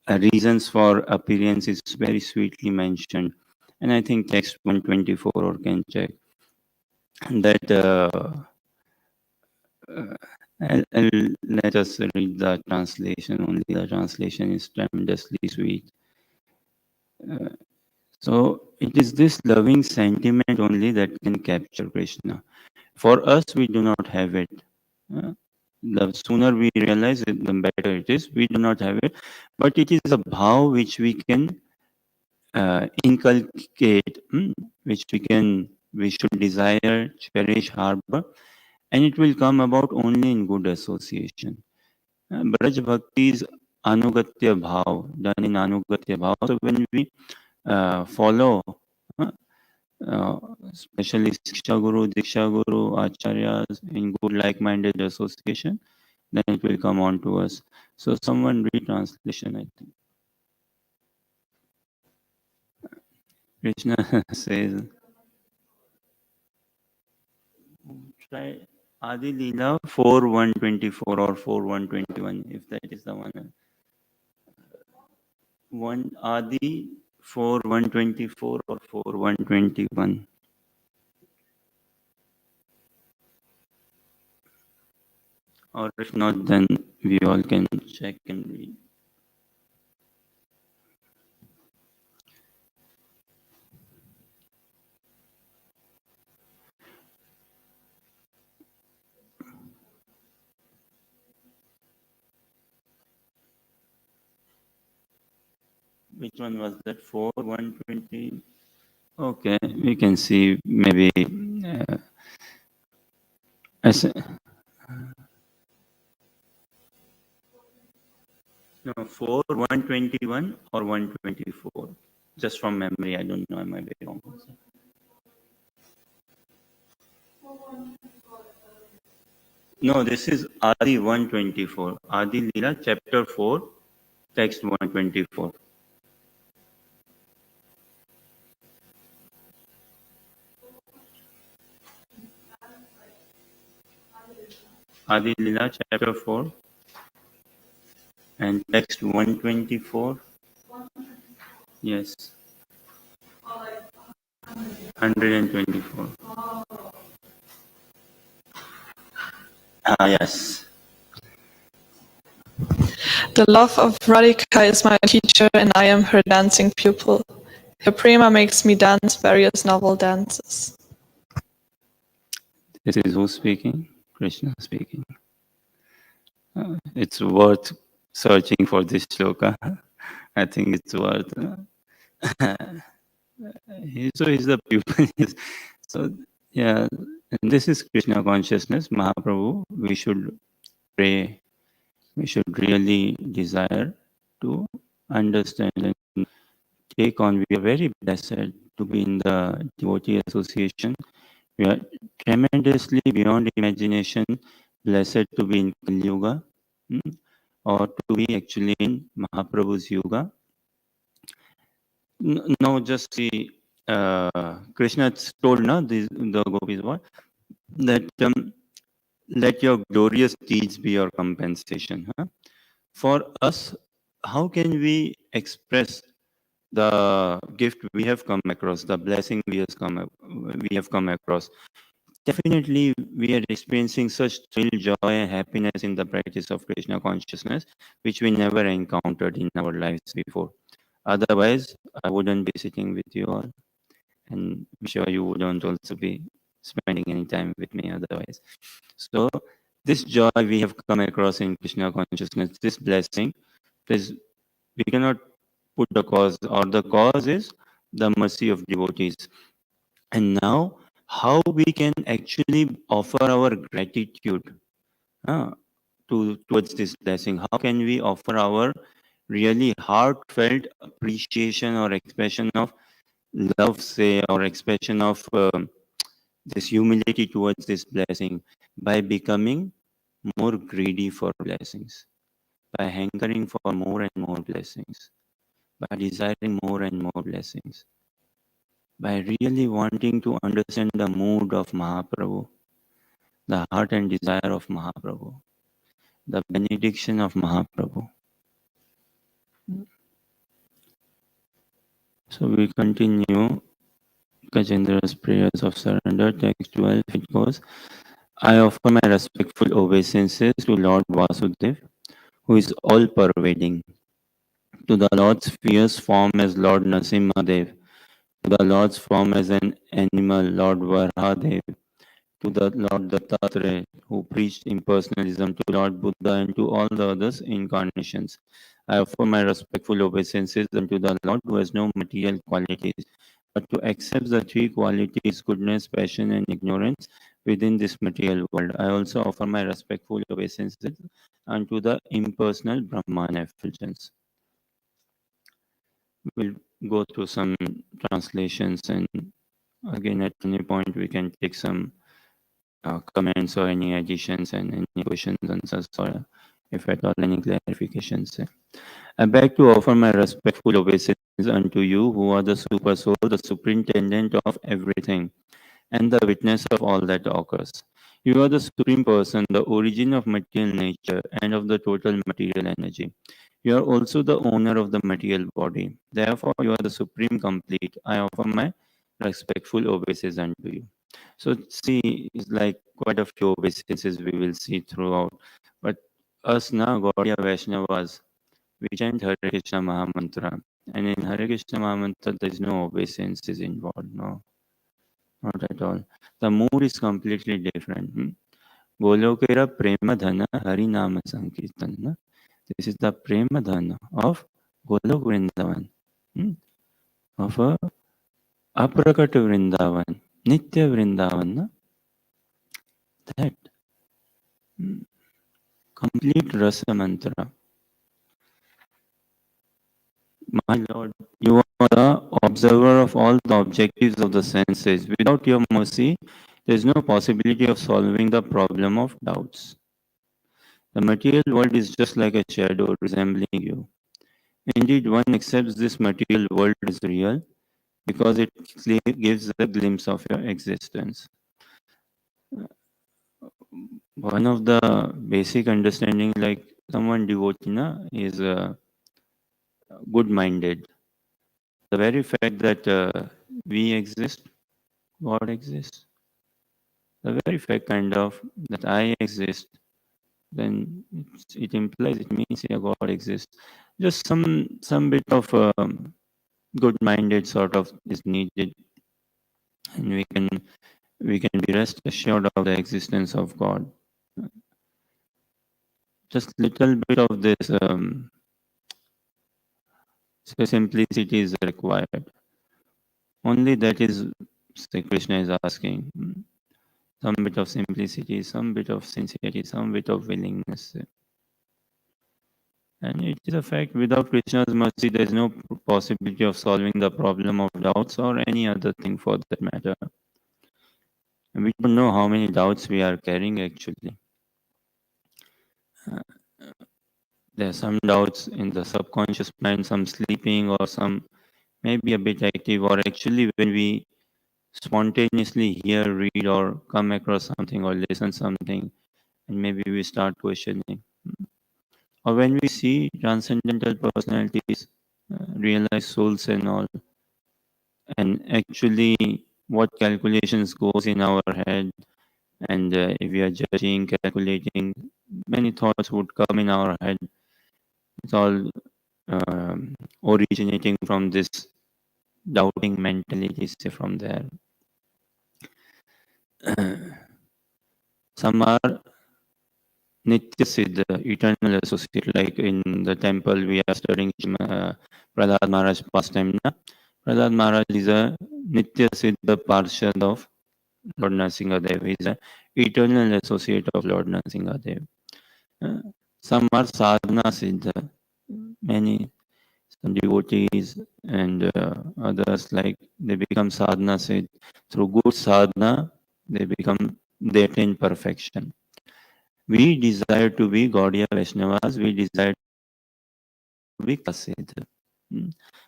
reasons for appearance is very sweetly mentioned. And I think text 124 or can check that I'll let us read the translation. Only the translation is tremendously sweet. So it is this loving sentiment only that can capture Krishna. For us, we do not have it. Uh, the sooner we realize it, the better it is. We do not have it, but it is a bhav which we can inculcate, we should desire, cherish, harbor, and it will come about only in good association. Braj Bhakti is Anugatya Bhav, done in Anugatya Bhav. So when we follow, uh, uh, especially Siksha Guru, Diksha Guru, Acharyas in good like-minded association, then it will come on to us. So someone read translation, I think. Krishna says, Try Adi Leela 4:124 or 4:121, if that is the one. One Adi 4:124 or 4:121. Or if not, then we all can check and read. Which one was that? 4:120. Okay, we can see maybe as no 4:121 or 124. Just from memory, I don't know. I might be wrong. No, this is Adi 124. Adi Leela, chapter 4, text 124. Adi Leela, chapter 4, and text 124. Yes, 124. Ah, yes. The love of Radhika is my teacher and I am her dancing pupil. Her prema makes me dance various novel dances. This is who speaking? Krishna speaking. It's worth searching for this shloka. I think it's worth. So he's the pupil. So yeah, and this is Krishna consciousness, Mahaprabhu. We should pray. We should really desire to understand and take on. We are very blessed to be in the devotee association. We are tremendously beyond imagination blessed to be in Kali Yuga, or to be actually in Mahaprabhu's Yuga. Now just see, Krishna told the gopis what? That let your glorious deeds be your compensation. Huh? For us, how can we express the gift we have come across, the blessing we have come across? Definitely, we are experiencing such thrill, joy, and happiness in the practice of Krishna consciousness, which we never encountered in our lives before. Otherwise, I wouldn't be sitting with you all, and I'm sure you wouldn't also be spending any time with me otherwise. So, this joy we have come across in Krishna consciousness, this blessing, is we cannot put the cause, or the cause is the mercy of devotees. And now, how we can actually offer our gratitude towards this blessing? How can we offer our really heartfelt appreciation or expression of love, say, or expression of this humility towards this blessing by becoming more greedy for blessings, by hankering for more and more blessings, by desiring more and more blessings, by really wanting to understand the mood of Mahaprabhu, the heart and desire of Mahaprabhu, the benediction of Mahaprabhu. So we continue Gajendra's prayers of surrender, text 12. It goes, I offer my respectful obeisances to Lord Vasudev, who is all pervading, to the Lord's fierce form as Lord Nrsimhadev, to the Lord's form as an animal, Lord Varahadev, to the Lord Dattatreya, who preached impersonalism, to Lord Buddha, and to all the others incarnations. I offer my respectful obeisances unto the Lord, who has no material qualities, but to accept the three qualities, goodness, passion, and ignorance, within this material world. I also offer my respectful obeisances unto the impersonal Brahman effulgence. We'll go through some translations, and again, at any point, we can take some comments or any additions and any questions, answers, or if at all any clarifications. I beg to offer my respectful obeisances unto you, who are the super soul, the superintendent of everything, and the witness of all that occurs. You are the Supreme Person, the origin of material nature and of the total material energy. You are also the owner of the material body. Therefore, you are the Supreme Complete. I offer my respectful obeisance unto you. So, see, it's like quite a few obeisances we will see throughout. But us now, Gaudiya Vaishnavas, we chant Hare Krishna Mahamantra. And in Hare Krishna Mahamantra, there is no obeisances involved. No, not at all. The mood is completely different. Golokera Prema Dhana Hari Nama Sankirtan. This is the Prema Dhana of Golok Vrindavan, of a Aprakat Vrindavan, Nitya Vrindavan. That complete Rasa Mantra. My Lord, you are the observer of all the objectives of the senses. Without your mercy, there is no possibility of solving the problem of doubts. The material world is just like a shadow resembling you. Indeed, one accepts this material world is real because it gives a glimpse of your existence. One of the basic understanding, like someone devotee is good-minded. The very fact that we exist, God exists. The very fact kind of that I exist, then it implies, it means yeah, God exists. Just some bit of good-minded sort of is needed, and we can be rest assured of the existence of God. Just little bit of this simplicity is required. Only that is Sri Krishna is asking. Some bit of simplicity, some bit of sincerity, some bit of willingness. And it is a fact, without Krishna's mercy, there is no possibility of solving the problem of doubts or any other thing for that matter. And we don't know how many doubts we are carrying actually. There are some doubts in the subconscious mind, some sleeping or some maybe a bit active, or actually when we spontaneously hear, read, or come across something or listen something, and maybe we start questioning. Or when we see transcendental personalities, realize souls and all, and actually what calculations goes in our head, and if we are judging, calculating, many thoughts would come in our head. It's all originating from this doubting mentality, say from there. Some are Nitya Siddha, eternal associate, like in the temple we are studying Prahlad Maharaj pastime. Prahlad Maharaj is a Nitya Siddha Parshad of Lord Nrsimhadev. He is an eternal associate of Lord Nrsimhadev. Some are Sadhana Siddha, many some devotees and others, like they become sadhana siddha. Through good sadhana, they attain perfection. We desire to be Gaudiya Vaishnavas, we desire to be Siddha.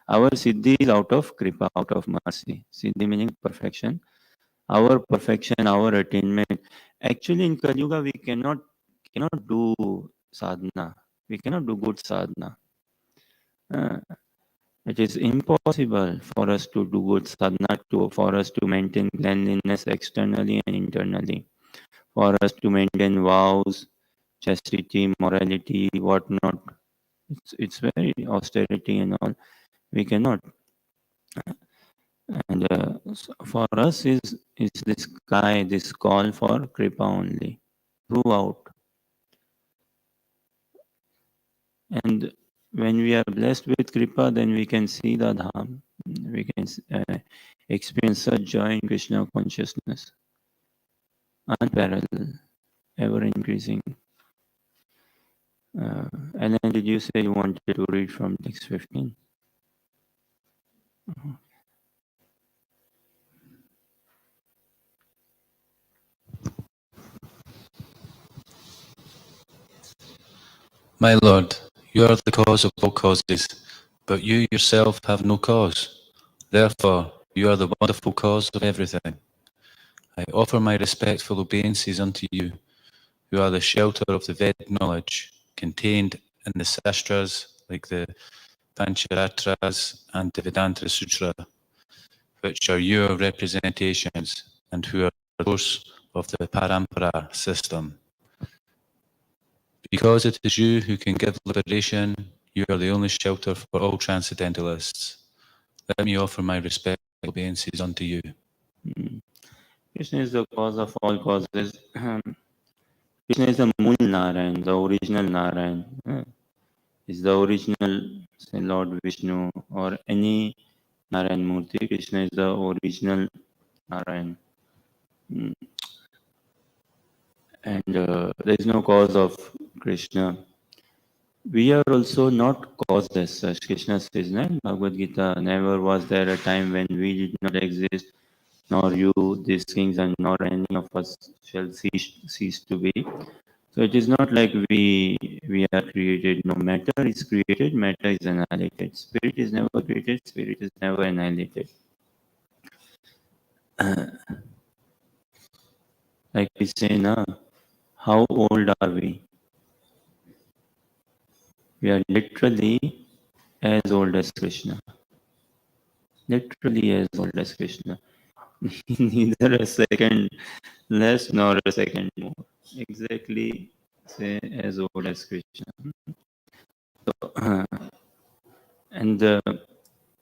Our Siddhi is out of Kripa, out of mercy. Siddhi meaning perfection. Our perfection, our attainment. Actually, in Kali Yuga, we cannot do sadhana. We cannot do good sadhana. It is impossible for us to do good sadhana, for us to maintain cleanliness externally and internally, for us to maintain vows, chastity, morality, whatnot. It's very austerity and all. We cannot. And for us is this kai, this call for kripa only throughout. And when we are blessed with kripa, then we can see the dham. We can experience such joy in Krishna consciousness, unparalleled, ever increasing. And then did you say you wanted to read from text 15? My Lord, you are the cause of all causes, but you yourself have no cause. Therefore, you are the wonderful cause of everything. I offer my respectful obeisances unto you, who are the shelter of the Vedic knowledge contained in the Sastras like the Pancharatras and the Vedanta Sutra, which are your representations and who are the source of the Parampara system. Because it is you who can give liberation, you are the only shelter for all transcendentalists. Let me offer my respectful obeisances unto you. Krishna is the cause of all causes. Krishna is the Mool Narayan, the original Narayan. Is the original, say, Lord Vishnu or any Narayan Murti. Krishna is the original Narayan. And there is no cause of Krishna. We are also not caused as such. Krishna says, no? Bhagavad Gita, never was there a time when we did not exist, nor you, these kings, and nor any of us shall cease to be. So it is not like we are created. No, matter is created, matter is annihilated. Spirit is never created, spirit is never annihilated. Like we say, na, how old are we? We are literally as old as Krishna. Literally as old as Krishna. Neither a second less nor a second more. Exactly say as old as Krishna. So, and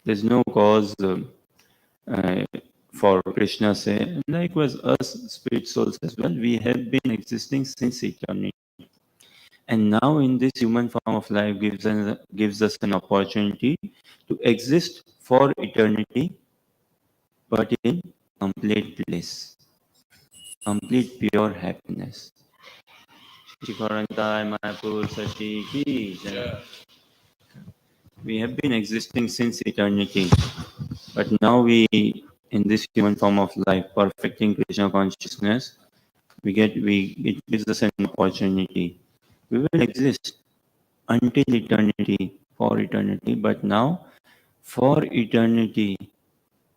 there's no cause uh, for Krishna say, likewise us spirit souls as well, we have been existing since eternity. And now in this human form of life gives us an opportunity to exist for eternity, but in complete bliss, complete pure happiness. Shri Gauranga Mayapur Sachi ki jai. We have been existing since eternity, but now we, in this human form of life, perfecting Krishna consciousness, it gives us an opportunity. We will exist until eternity, for eternity, but now for eternity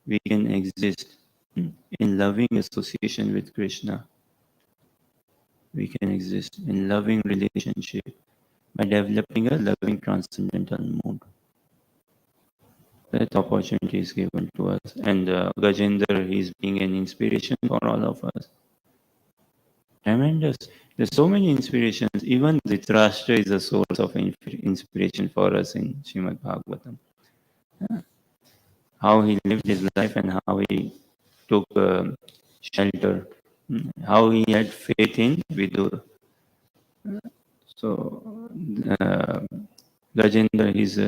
we can exist in loving association with Krishna. We can exist in loving relationship by developing a loving transcendental mood. That opportunity is given to us. And Gajendra, he's being an inspiration for all of us. Tremendous. There's so many inspirations. Even Dhritarashtra is a source of inspiration for us in Srimad Bhagavatam. How he lived his life and how he took shelter, how he had faith in Vidur. So, uh, Gajendra is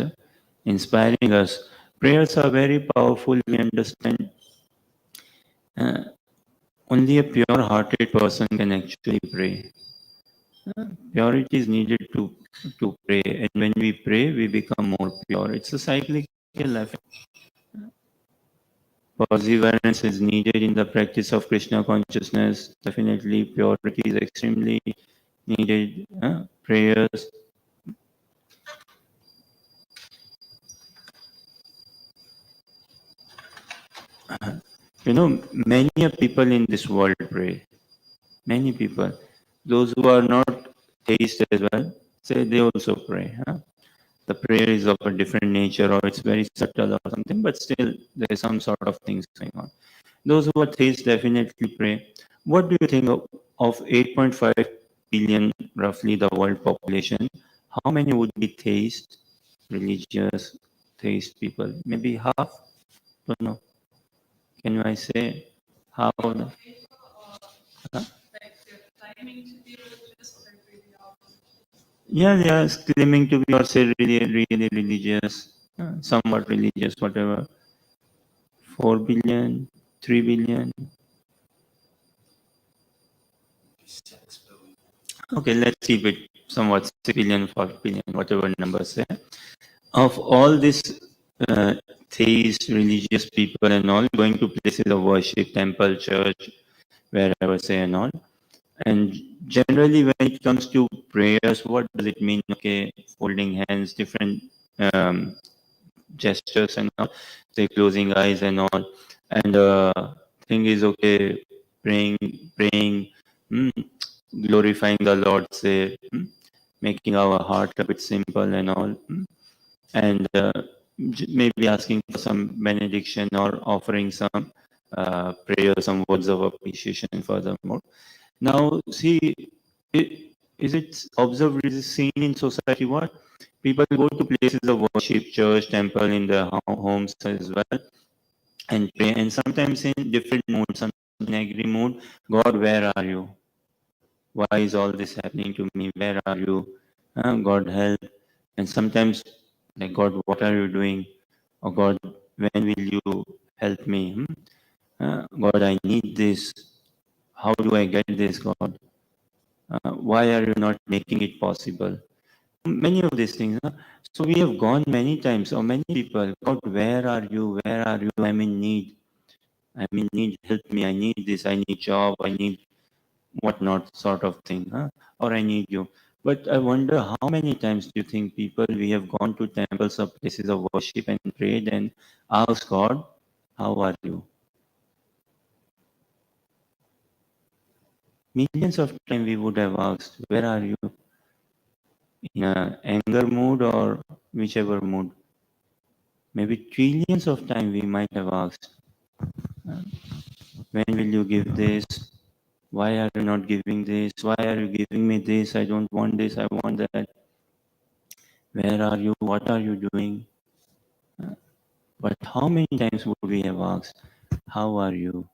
inspiring us. Prayers are very powerful. We understand uh, only a pure-hearted person can actually pray. Purity is needed to pray, and when we pray, we become more pure. It's a cyclical effect. Perseverance is needed in the practice of Krishna consciousness. Definitely, purity is extremely needed. Prayers. Many people in this world pray. Many people. Those who are not theist as well, say they also pray. The prayer is of a different nature or it's very subtle or something, but still there is some sort of things going on. Those who are theists definitely pray. What do you think of 8.5 billion, roughly the world population? How many would be theist, religious, theist people? Maybe half? Don't know. Can I say how? Huh? Yeah, they are claiming to be or say really, really religious, somewhat religious, whatever. 4 billion, 3 billion. Okay, let's keep it somewhat 6 billion, 5 billion, whatever numbers say. Of all these theist, religious people and all going to places of worship, temple, church, wherever say and all. And generally, when it comes to prayers, what does it mean? Okay, folding hands, different gestures and all, say closing eyes and all. And thing is, okay, praying, mm, glorifying the Lord, say, making our heart a bit simple and all, and maybe asking for some benediction or offering some prayer, some words of appreciation furthermore. Now, see, is it observed, is it seen in society what? People go to places of worship, church, temple, in their homes as well, and pray, and sometimes in different moods, sometimes in angry mood. God, where are you? Why is all this happening to me? Where are you? God, help. And sometimes, like, God, what are you doing? Oh God, when will you help me? God, I need this. How do I get this, God? Why are you not making it possible? Many of these things. So we have gone many times, or many people, God, where are you? Where are you? I'm in need. I'm in need. Help me. I need this. I need job. I need whatnot sort of thing. Or I need you. But I wonder how many times do you think people, we have gone to temples or places of worship and prayed and asked God, how are you? Millions of times we would have asked, where are you? In a anger mood or whichever mood. Maybe trillions of times we might have asked, when will you give this? Why are you not giving this? Why are you giving me this? I don't want this, I want that. Where are you? What are you doing? But how many times would we have asked, how are you?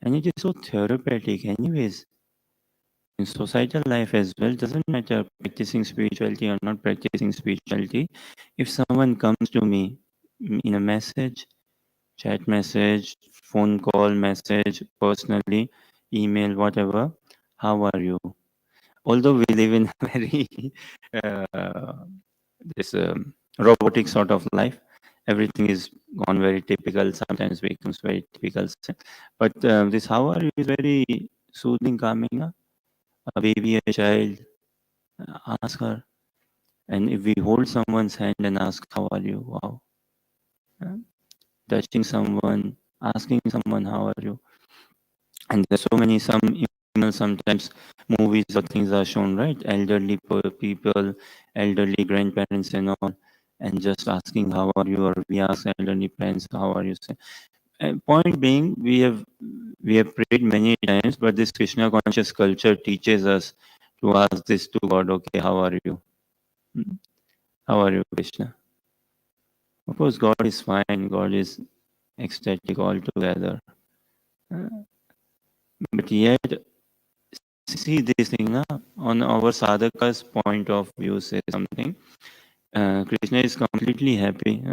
And it is so therapeutic, anyways. In societal life as well, doesn't matter practicing spirituality or not practicing spirituality. If someone comes to me in a message, chat message, phone call, message, personally, email, whatever, how are you? Although we live in a very uh, this robotic sort of life, everything is gone very typical. Sometimes becomes very typical. But this how are you is very soothing, calming. A baby, a child, ask her. And if we hold someone's hand and ask, how are you? Wow. Uh, Touching someone, asking someone, how are you? And there's so many, sometimes movies or things are shown, right? Elderly people, elderly grandparents and all, and just asking, how are you? Or we ask elderly parents, how are you? And point being, we have prayed many times, but this Krishna conscious culture teaches us to ask this to God, okay, how are you? How are you, Krishna? Of course, God is fine. God is ecstatic altogether. But yet, see this thing on our sadhaka's point of view, say something. Krishna is completely happy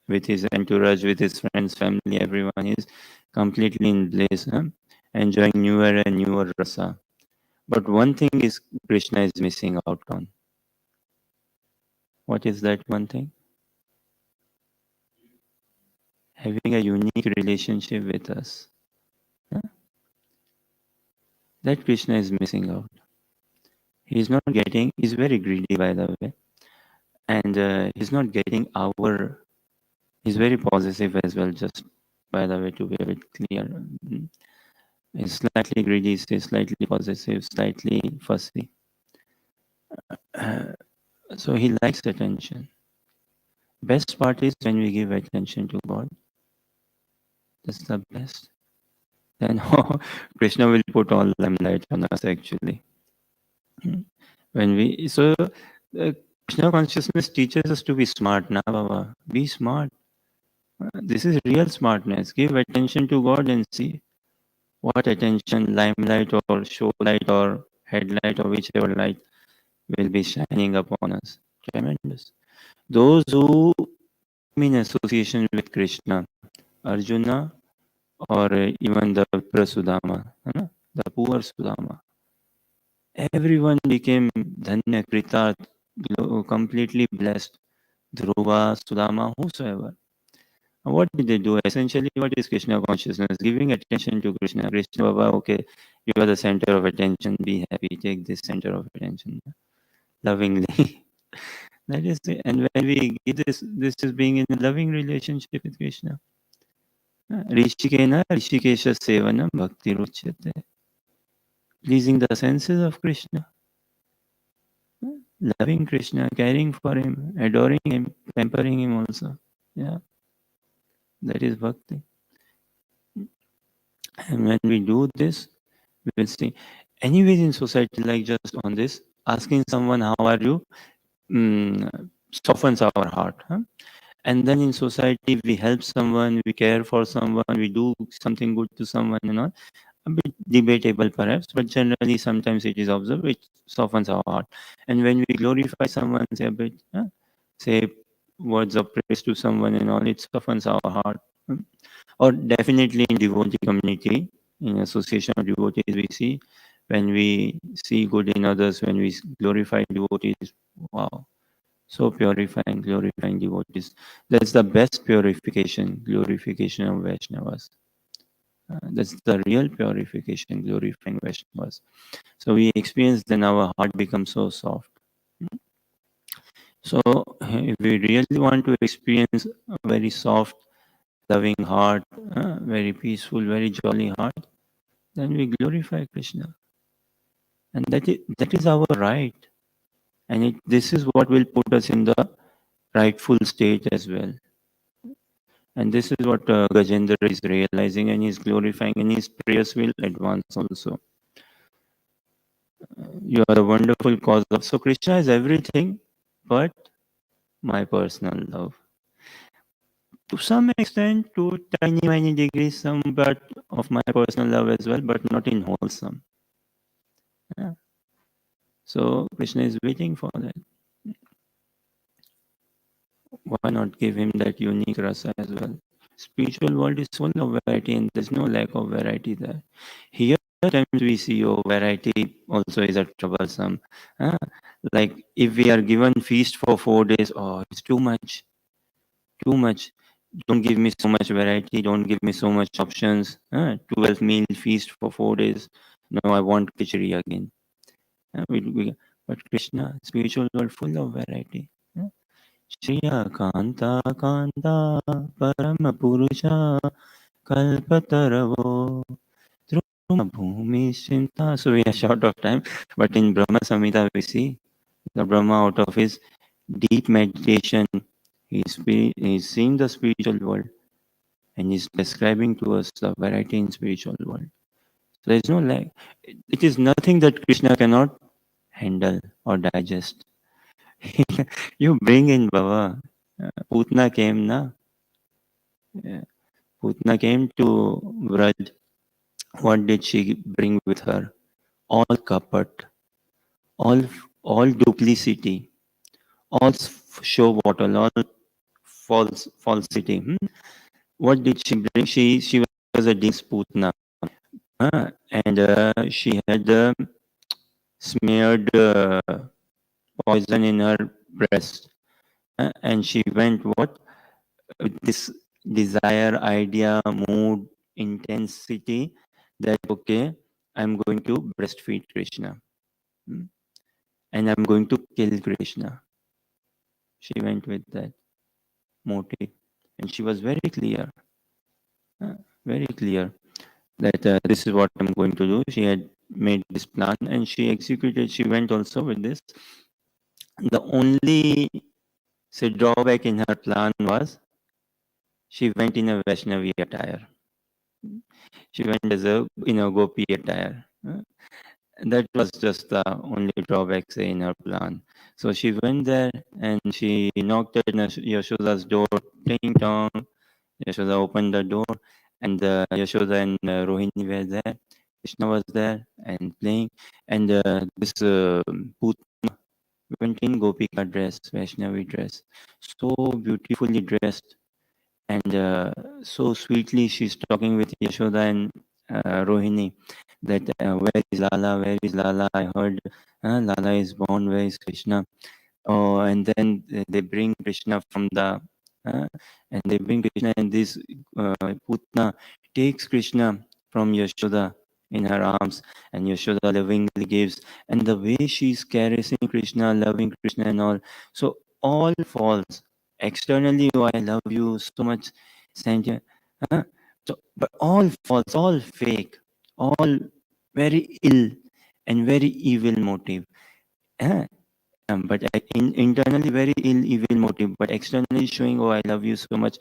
with his entourage, with his friends, family. Everyone is completely in bliss, enjoying newer and newer rasa. But one thing is Krishna is missing out on. What is that one thing? Having a unique relationship with us. That Krishna is missing out. He's not getting, he's very greedy, by the way. And he's not getting he's very possessive as well, just by the way, to be a bit clear. He's slightly greedy, he's slightly possessive, slightly fussy. So he likes attention. Best part is when we give attention to God. That's the best. Then Krishna will put all limelight on us actually. When we Krishna consciousness teaches us to be smart. Now, Baba, be smart. This is real smartness. Give attention to God and see what attention, limelight or show light or headlight or whichever light will be shining upon us. Tremendous. Those who come in association with Krishna, Arjuna, or even the Prasudama, the poor Sudama, everyone became Dhanya Kritat, completely blessed. Dhruva, Sudama, whosoever. What did they do? Essentially, what is Krishna consciousness? Giving attention to Krishna. Krishna Baba, okay, you are the center of attention. Be happy. Take this center of attention lovingly. That is it. And when we give this is being in a loving relationship with Krishna. Rishikena Rishikesha Sevana Bhakti Ruchyate. Pleasing the senses of Krishna, loving Krishna, caring for him, adoring him, pampering him also. Yeah, that is bhakti. And when we do this, we will see. Anyways, in society, like just on this, asking someone, how are you, softens our heart. Huh? And then in society, we help someone, we care for someone, we do something good to someone, a bit debatable perhaps, but generally sometimes it is observed, which softens our heart. And when we glorify someone, say a bit, say words of praise to someone and all, it softens our heart. Or definitely in devotee community, in association of devotees, we see when we see good in others, when we glorify devotees, wow, so purifying, glorifying devotees. That's the best purification, glorification of Vaishnavas. That's the real purification, glorifying Vaishnavas. So we experience, then our heart becomes so soft. So if we really want to experience a very soft, loving heart, very peaceful, very jolly heart, then we glorify Krishna. And that is our right. And this is what will put us in the rightful state as well. And this is what Gajendra is realizing, and he's glorifying, and his prayers will advance also. You are a wonderful cause of. So Krishna is everything but my personal love. To some extent, to tiny degrees, some but of my personal love as well, but not in wholesome. Yeah. So Krishna is waiting for that. Why not give him that unique rasa as well? Spiritual world is full of variety, and there's no lack of variety there. Here, times we see, oh, variety also is a troublesome. Huh? Like if we are given feast for 4 days, oh, it's too much, too much. Don't give me so much variety. Don't give me so much options. 12 meal feast for 4 days. No, I want khichdi again. But Krishna, spiritual world full of variety. Shriya Kanta Kanta Parama Purusha Kalpataravo Druma Bhumi Shinta. So we are short of time, but in Brahma Samhita we see the Brahma out of his deep meditation, he's seeing the spiritual world and he's describing to us the variety in spiritual world. So there is no lack. It is nothing that Krishna cannot handle or digest. You bring in Baba. Putna came na. Yeah. Putna came to Vraj. What did she bring with her? All kapat, all all duplicity, all show bottle, all falsity. What did she bring? She was a demon Putna, and she had smeared poison in her breast, and she went what with this desire, idea, mood, intensity that okay, I'm going to breastfeed Krishna, and I'm going to kill Krishna. She went with that motive, and she was very clear that this is what I'm going to do. She had made this plan and she executed. She went also with this. The only drawback in her plan was she went in a Vaishnavi attire. She went as a gopi attire. That was just the only drawback, say, in her plan. So she went there and she knocked at Yashoda's door, ding dong. Yashoda opened the door, and Yashoda and Rohini were there. Krishna was there and playing, and this Putna went in Gopika dress, Vaishnavi dress, so beautifully dressed, and so sweetly she's talking with Yashoda and Rohini that where is Lala? Where is Lala? I heard Lala is born. Where is Krishna? Oh, and then they bring Krishna from the and they bring Krishna, and this Putna takes Krishna from Yashoda in her arms, and Yashoda lovingly gives, and the way she's caressing Krishna, loving Krishna, and all. So all falls externally. Oh, I love you so much, Saint. but all false, all fake, all very ill and very evil motive. Eh? But internally very ill, evil motive, but externally showing, oh, I love you so much.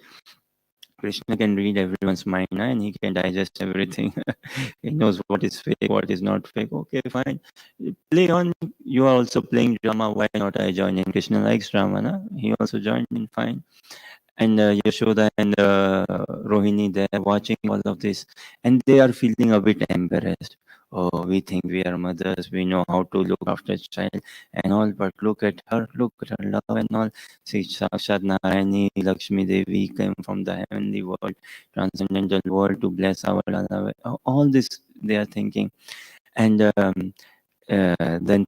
Krishna can read everyone's mind, and he can digest everything. He knows what is fake, what is not fake. Okay, fine. Play on. You are also playing drama. Why not I join in? Krishna likes drama, na? He also joined in, fine. And Yashoda and Rohini, they're watching all of this, and they are feeling a bit embarrassed. Oh, we think we are mothers, we know how to look after a child and all, but look at her love and all. See, Sakshat Narayani, Lakshmi Devi came from the heavenly world, transcendental world to bless our Lala. All this they are thinking. And then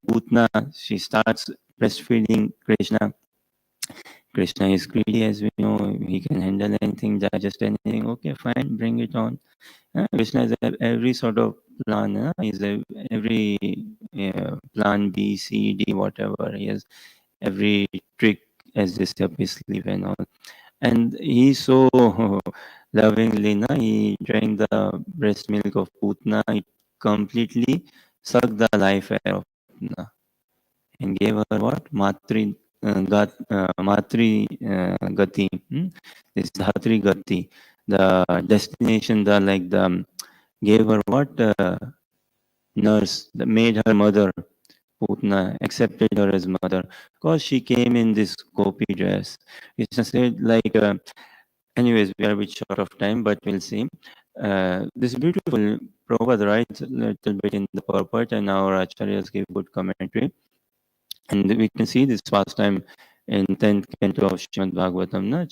Putna, she starts breastfeeding Krishna. Krishna is greedy, as we know. He can handle anything, digest anything. Okay, fine, bring it on. Krishna is every sort of plan. He's every plan B, C, D, whatever. He has every trick as this up his sleeve and all. And he's so lovingly, he drank the breast milk of Putna. It completely sucked the life out of Putna and gave her what? Matri Gati. This Dhatri Gati. The destination, gave her what? Nurse, that made her mother. Putna accepted her as mother because she came in this gopi dress. Krishna said, anyways, we are a bit short of time, but we'll see. This beautiful Prabhupada writes a little bit in the purport, and our acharyas give good commentary. And we can see this pastime in 10th canto of Srimad Bhagavatam,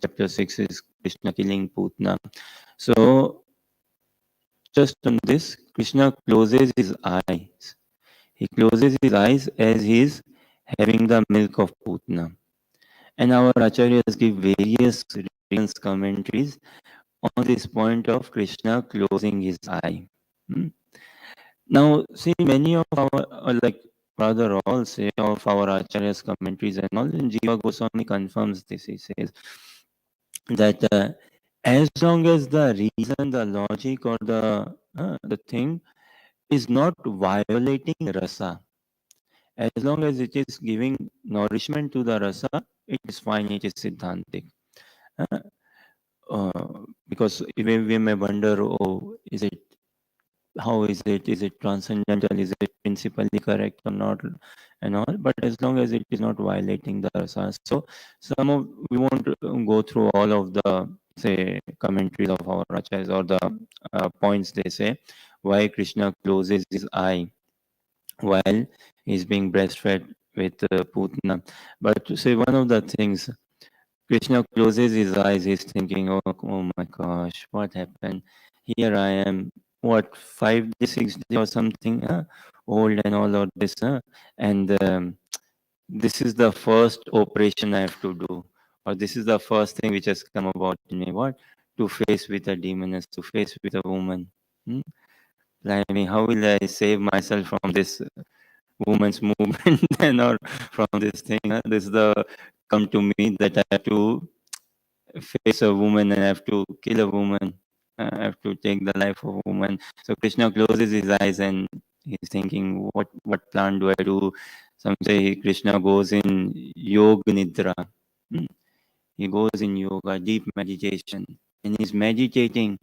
chapter 6 is Krishna killing Putna. So, just on this, Krishna closes his eyes. He closes his eyes as he is having the milk of Putna. And our acharyas give various reasons, commentaries on this point of Krishna closing his eye. Now, see, many of our, rather all say of our acharyas commentaries and all, and Jiva Goswami confirms this. He says that as long as the reason, the logic, or the thing is not violating rasa, as long as it is giving nourishment to the rasa, it is fine, it is siddhantic. Because we may wonder, oh, how is it? Is it transcendental? Is it principally correct or not? And all, but as long as it is not violating the rasa. So we won't go through all of the say commentaries of our acharyas or the points they say why Krishna closes his eye while he's being breastfed with Putna. But to say one of the things, Krishna closes his eyes, he's thinking, oh my gosh, what happened? Here I am, what, 5 days, 6 days or something, old and all of this, and this is the first operation I have to do, or this is the first thing which has come about in me, what? To face with a demoness, to face with a woman. I mean, how will I save myself from this woman's movement and or from this thing? This is the come to me that I have to face a woman and I have to kill a woman. I have to take the life of a woman. So Krishna closes his eyes and he's thinking, what plan do I do? Some say Krishna goes in yoga nidra. He goes in yoga, deep meditation, and he's meditating.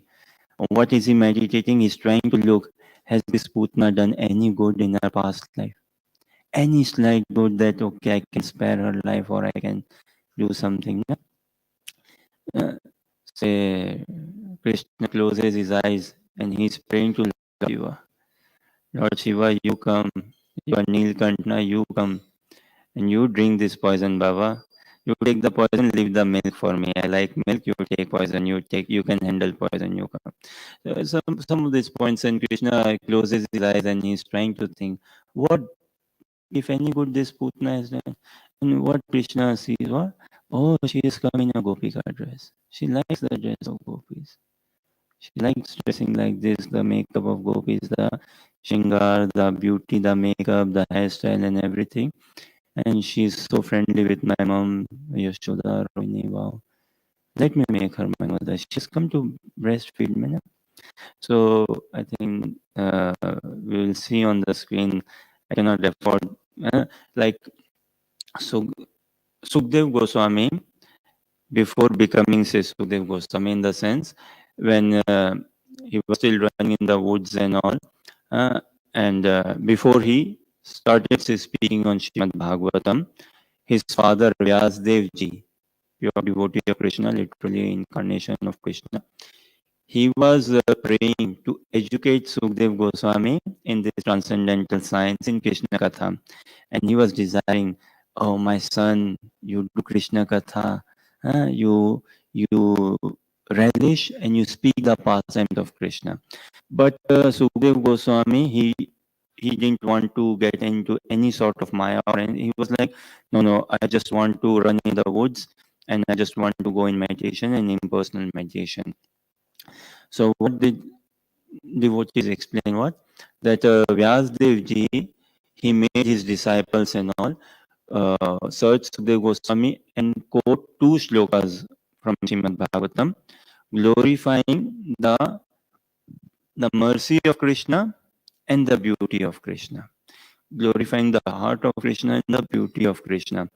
What is he meditating? He's trying to look, has this Putna done any good in her past life? Any slight good that, okay, I can spare her life or I can do something. Say, Krishna closes his eyes and he's praying to Lord Shiva. Lord Shiva, you come. You are Nilkantha, you come. And you drink this poison, Baba. You take the poison, leave the milk for me. I like milk, you take poison, you can handle poison, you come. Some of these points, and Krishna closes his eyes and he's trying to think, what, if any good, this Putna has done? And what Krishna sees, what? Oh, she is coming in a Gopika dress. She likes the dress of gopis. She likes dressing like this, the makeup of gopis, the shingar, the beauty, the makeup, the hairstyle and everything. And she's so friendly with my mom, Yashoda, Rohini, wow. let me make her my mother. She's come to breastfeed me. Na? So I think we will see on the screen. I cannot afford like so Sukdev Goswami before becoming say Sukdev Goswami in the sense when he was still running in the woods and all, and before he started speaking on Srimad Bhagavatam, his father Vyasdev ji, pure devotee of Krishna, literally incarnation of Krishna, he was praying to educate Sukdev Goswami in this transcendental science in Krishna Katha. And he was desiring, oh, my son, you do Krishna Katha, you relish and you speak the pastime of Krishna. But Sukdev Goswami, he didn't want to get into any sort of Maya or anything. He was like, no, I just want to run in the woods and I just want to go in meditation and impersonal meditation. So what did devotees explain? What? That Vyasdev ji, he made his disciples and all search Sukdev Goswami and quote two shlokas from Srimad Bhagavatam, glorifying the mercy of Krishna and the beauty of Krishna, glorifying the heart of Krishna and the beauty of Krishna.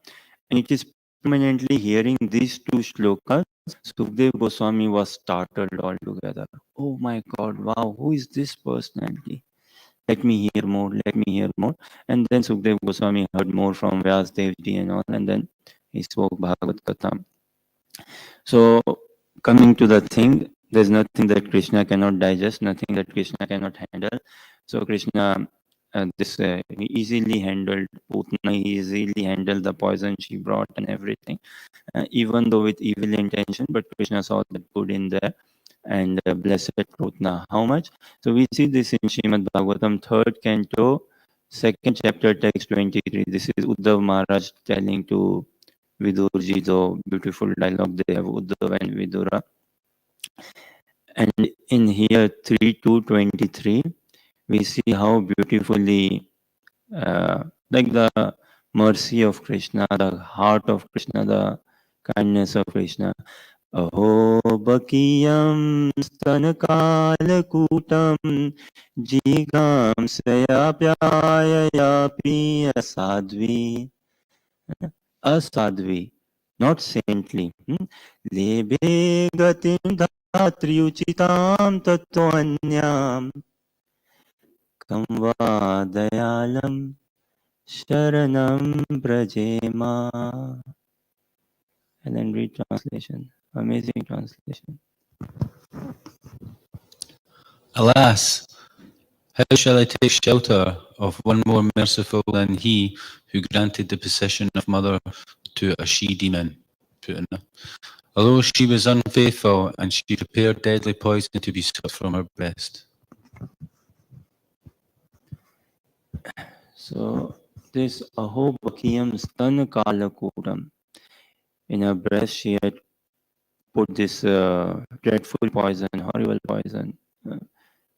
And it is permanently hearing these two shlokas, Sukdev Goswami was startled altogether. Oh my God, wow, who is this personality? Let me hear more, let me hear more. And then Sukdev Goswami heard more from Vyasdev ji and all, and then he spoke Bhagavad Gita. So, coming to the thing, there's nothing that Krishna cannot digest, nothing that Krishna cannot handle. So, Krishna, he easily handled Putna, he easily handled the poison she brought and everything, even though with evil intention, but Krishna saw the good in there and blessed Putna. How much? So, we see this in Srimad Bhagavatam, 3rd canto, 2nd chapter, text 23. This is Uddhav Maharaj telling to Vidurji, the beautiful dialogue they have, Uddhav and Vidura. And in here 3 to 23, we see how beautifully, like the mercy of Krishna, the heart of Krishna, the kindness of Krishna. Aho bakiyam stanakalakutam jigam sayapyaya priya sadvi. Asadvi, not saintly. Lebe gatim dhatriuchitam tattvanyam kamva dayalam sharanam brajema. And then read translation. Amazing translation. Alas, how shall I take shelter of one more merciful than he who granted the possession of mother to a she-demon? Although she was unfaithful and she prepared deadly poison to be sucked from her breast. So this Aho Bakiyam Stan Kalakutam, in her breast she had put this dreadful poison, horrible poison.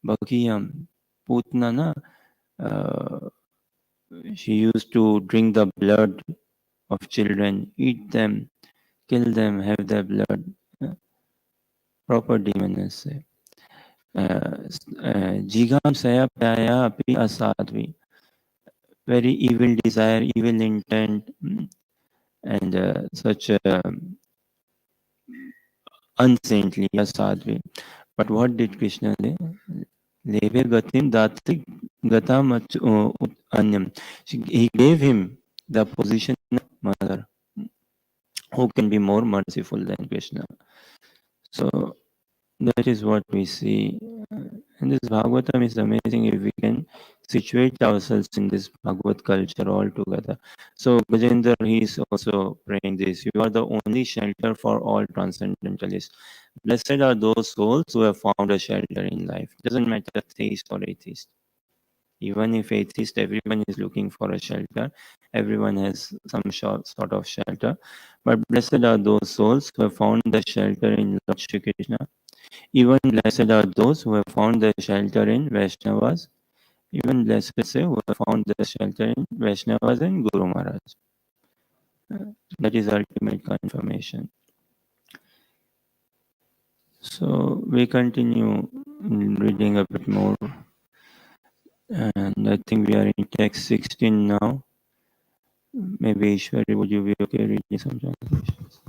Bakiyam, Putna, na, she used to drink the blood of children, eat them, kill them, have their blood. Proper demoness. Jigam saya pyaya api asadvi. Very evil desire, evil intent, and such unsaintly asadvi. But what did Krishna do? Leve gatim datri gatam anyam. He gave him the position of mother. Who can be more merciful than Krishna? So that is what we see. And this Bhagavatam is amazing if we can situate ourselves in this Bhagavad culture altogether. So Gajendra, he is also praying this. You are the only shelter for all transcendentalists. Blessed are those souls who have found a shelter in life. Doesn't matter theist or atheist. Even if atheist, everyone is looking for a shelter. Everyone has some sort of shelter. But blessed are those souls who have found the shelter in Lord Shri Krishna. Even blessed are those who have found the shelter in Vaishnavas. Even blessed say who have found the shelter in Vaishnavas and Guru Maharaj. That is ultimate confirmation. So we continue reading a bit more, and I think we are in text 16 now. Maybe Ishwari, would you be okay reading some translations?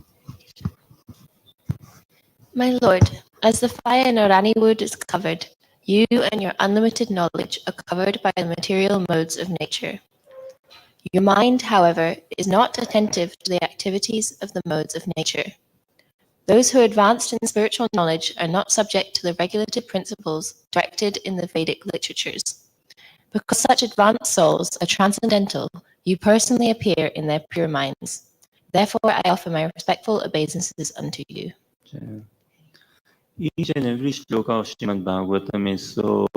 My lord, as the fire in Arani wood is covered, you and your unlimited knowledge are covered by the material modes of nature. Your mind, however, is not attentive to the activities of the modes of nature. Those who are advanced in spiritual knowledge are not subject to the regulative principles directed in the Vedic literatures. Because such advanced souls are transcendental, you personally appear in their pure minds. Therefore, I offer my respectful obeisances unto you. Each and every shloka of Srimad Bhagavatam is so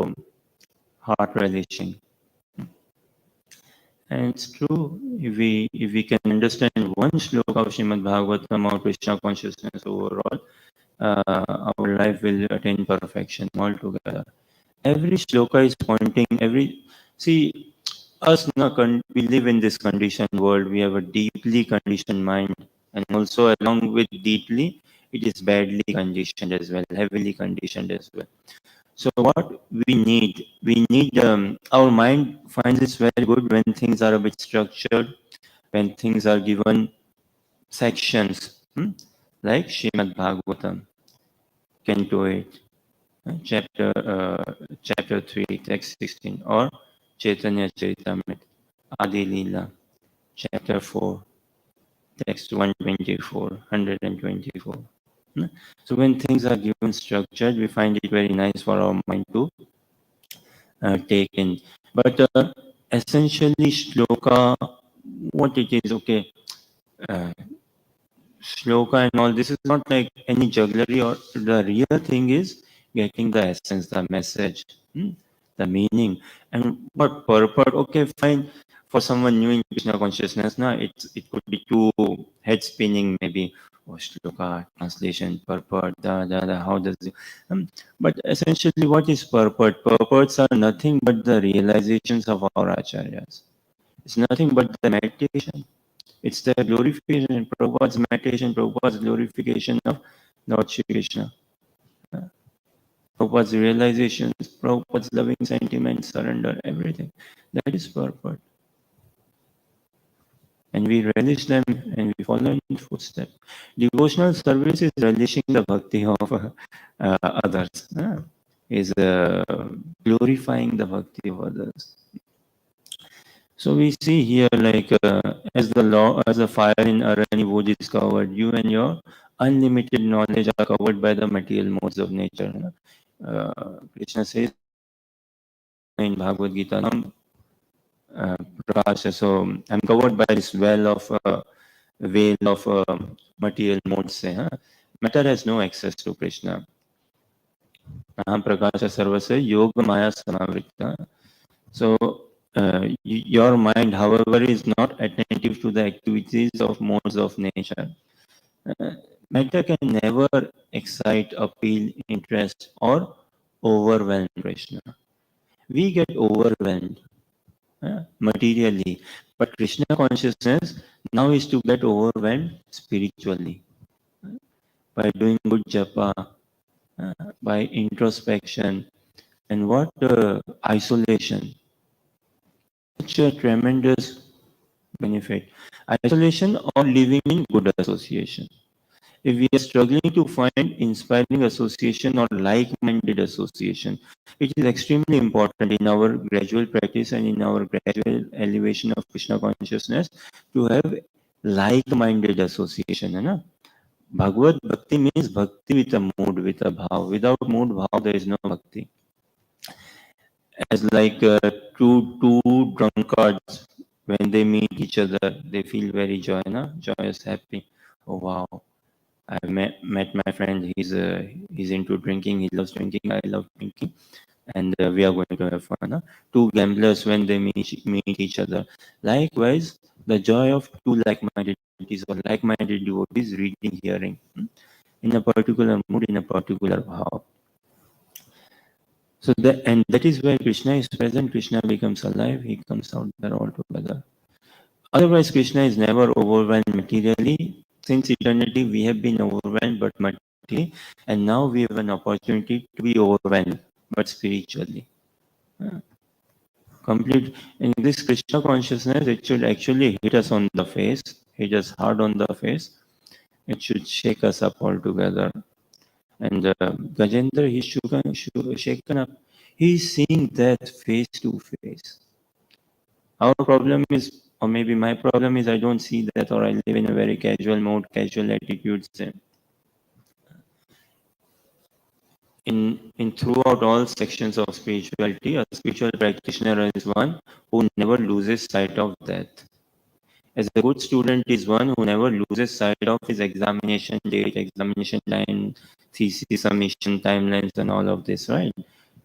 heart-relishing. And it's true, if we can understand one shloka of Srimad Bhagavatam or Krishna consciousness overall, our life will attain perfection altogether. Every shloka is pointing, see, us, we live in this conditioned world, we have a deeply conditioned mind, and also along with deeply, it is badly conditioned as well, heavily conditioned as well. So what we need, our mind finds it very good when things are a bit structured, when things are given sections, like Srimad Bhagavatam, Canto 8, chapter 3, text 16, or Chaitanya Charitamrita, Adi Leela, chapter 4, text 124, 124. So when things are given structured, we find it very nice for our mind to take in. But essentially, shloka, what it is, okay, uh, shloka and all, this is not like any jugglery, or the real thing is getting the essence, the message, the meaning, and what purport. Okay, fine. For someone new in Krishna consciousness, it could be too head spinning, maybe. Oh, shloka, translation, purport, how does it? But essentially, what is purport? Purports are nothing but the realizations of our acharyas. It's nothing but the meditation. It's the glorification, Prabhupada's meditation, Prabhupada's glorification of Lord Shri Krishna. Prabhupada's realizations, Prabhupada's loving sentiments, surrender, everything. That is purport. And we relish them and we follow in footsteps. Devotional service is relishing the bhakti of others. Is glorifying the bhakti of others. So we see here, like as the fire in Arani wood is covered, you and your unlimited knowledge are covered by the material modes of nature. Krishna says in Bhagavad Gita, Prakash, so I'm covered by this veil of material modes. Matter has no access to Krishna. Aham Prakasha Sarvasya Yoga Maya Samavrita. So your mind, however, is not attentive to the activities of modes of nature. Matter can never excite, appeal, interest, or overwhelm Krishna. We get overwhelmed materially, but Krishna consciousness now is to get overwhelmed spiritually by doing good japa, by introspection, and what isolation. Such a tremendous benefit. Isolation or living in good association. If we are struggling to find inspiring association or like-minded association, it is extremely important in our gradual practice and in our gradual elevation of Krishna consciousness to have like-minded association. Bhagavad Bhakti means bhakti with a mood, with a bhav. Without mood, bhav, there is no bhakti. As like two drunkards, when they meet each other, they feel very joyous, happy. Oh wow, I met my friend. He's into drinking. He loves drinking. I love drinking, and we are going to have fun. Two gamblers, when they meet each other. Likewise, the joy of two like-minded devotees or like-minded devotees reading, hearing, in a particular mood, in a particular bhav. So that is where Krishna is present. Krishna becomes alive. He comes out there altogether. Otherwise, Krishna is never overwhelmed materially. Since eternity, we have been overwhelmed, but physically, and now we have an opportunity to be overwhelmed, but spiritually. Complete in this Krishna consciousness, it should actually hit us on the face, hit us hard on the face. It should shake us up altogether. And Gajendra, he's shaken up. He's seeing that face to face. Our problem is, or maybe my problem is, I don't see that, or I live in a very casual mode, casual attitudes. In throughout all sections of spirituality, a spiritual practitioner is one who never loses sight of that. As a good student is one who never loses sight of his examination date, examination time, thesis submission timelines, and all of this, right?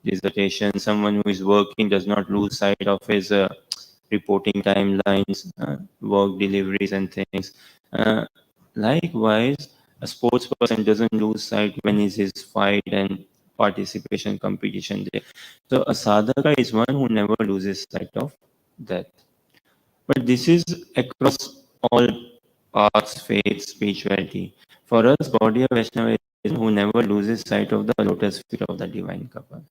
Dissertation. Someone who is working does not lose sight of his reporting timelines, work deliveries, and things. Likewise, a sports person doesn't lose sight when is his fight and participation competition day. So a sadhaka is one who never loses sight of that. But this is across all paths, faith, spirituality. For us, Gaudiya Vaishnava is who never loses sight of the lotus feet of the divine couple.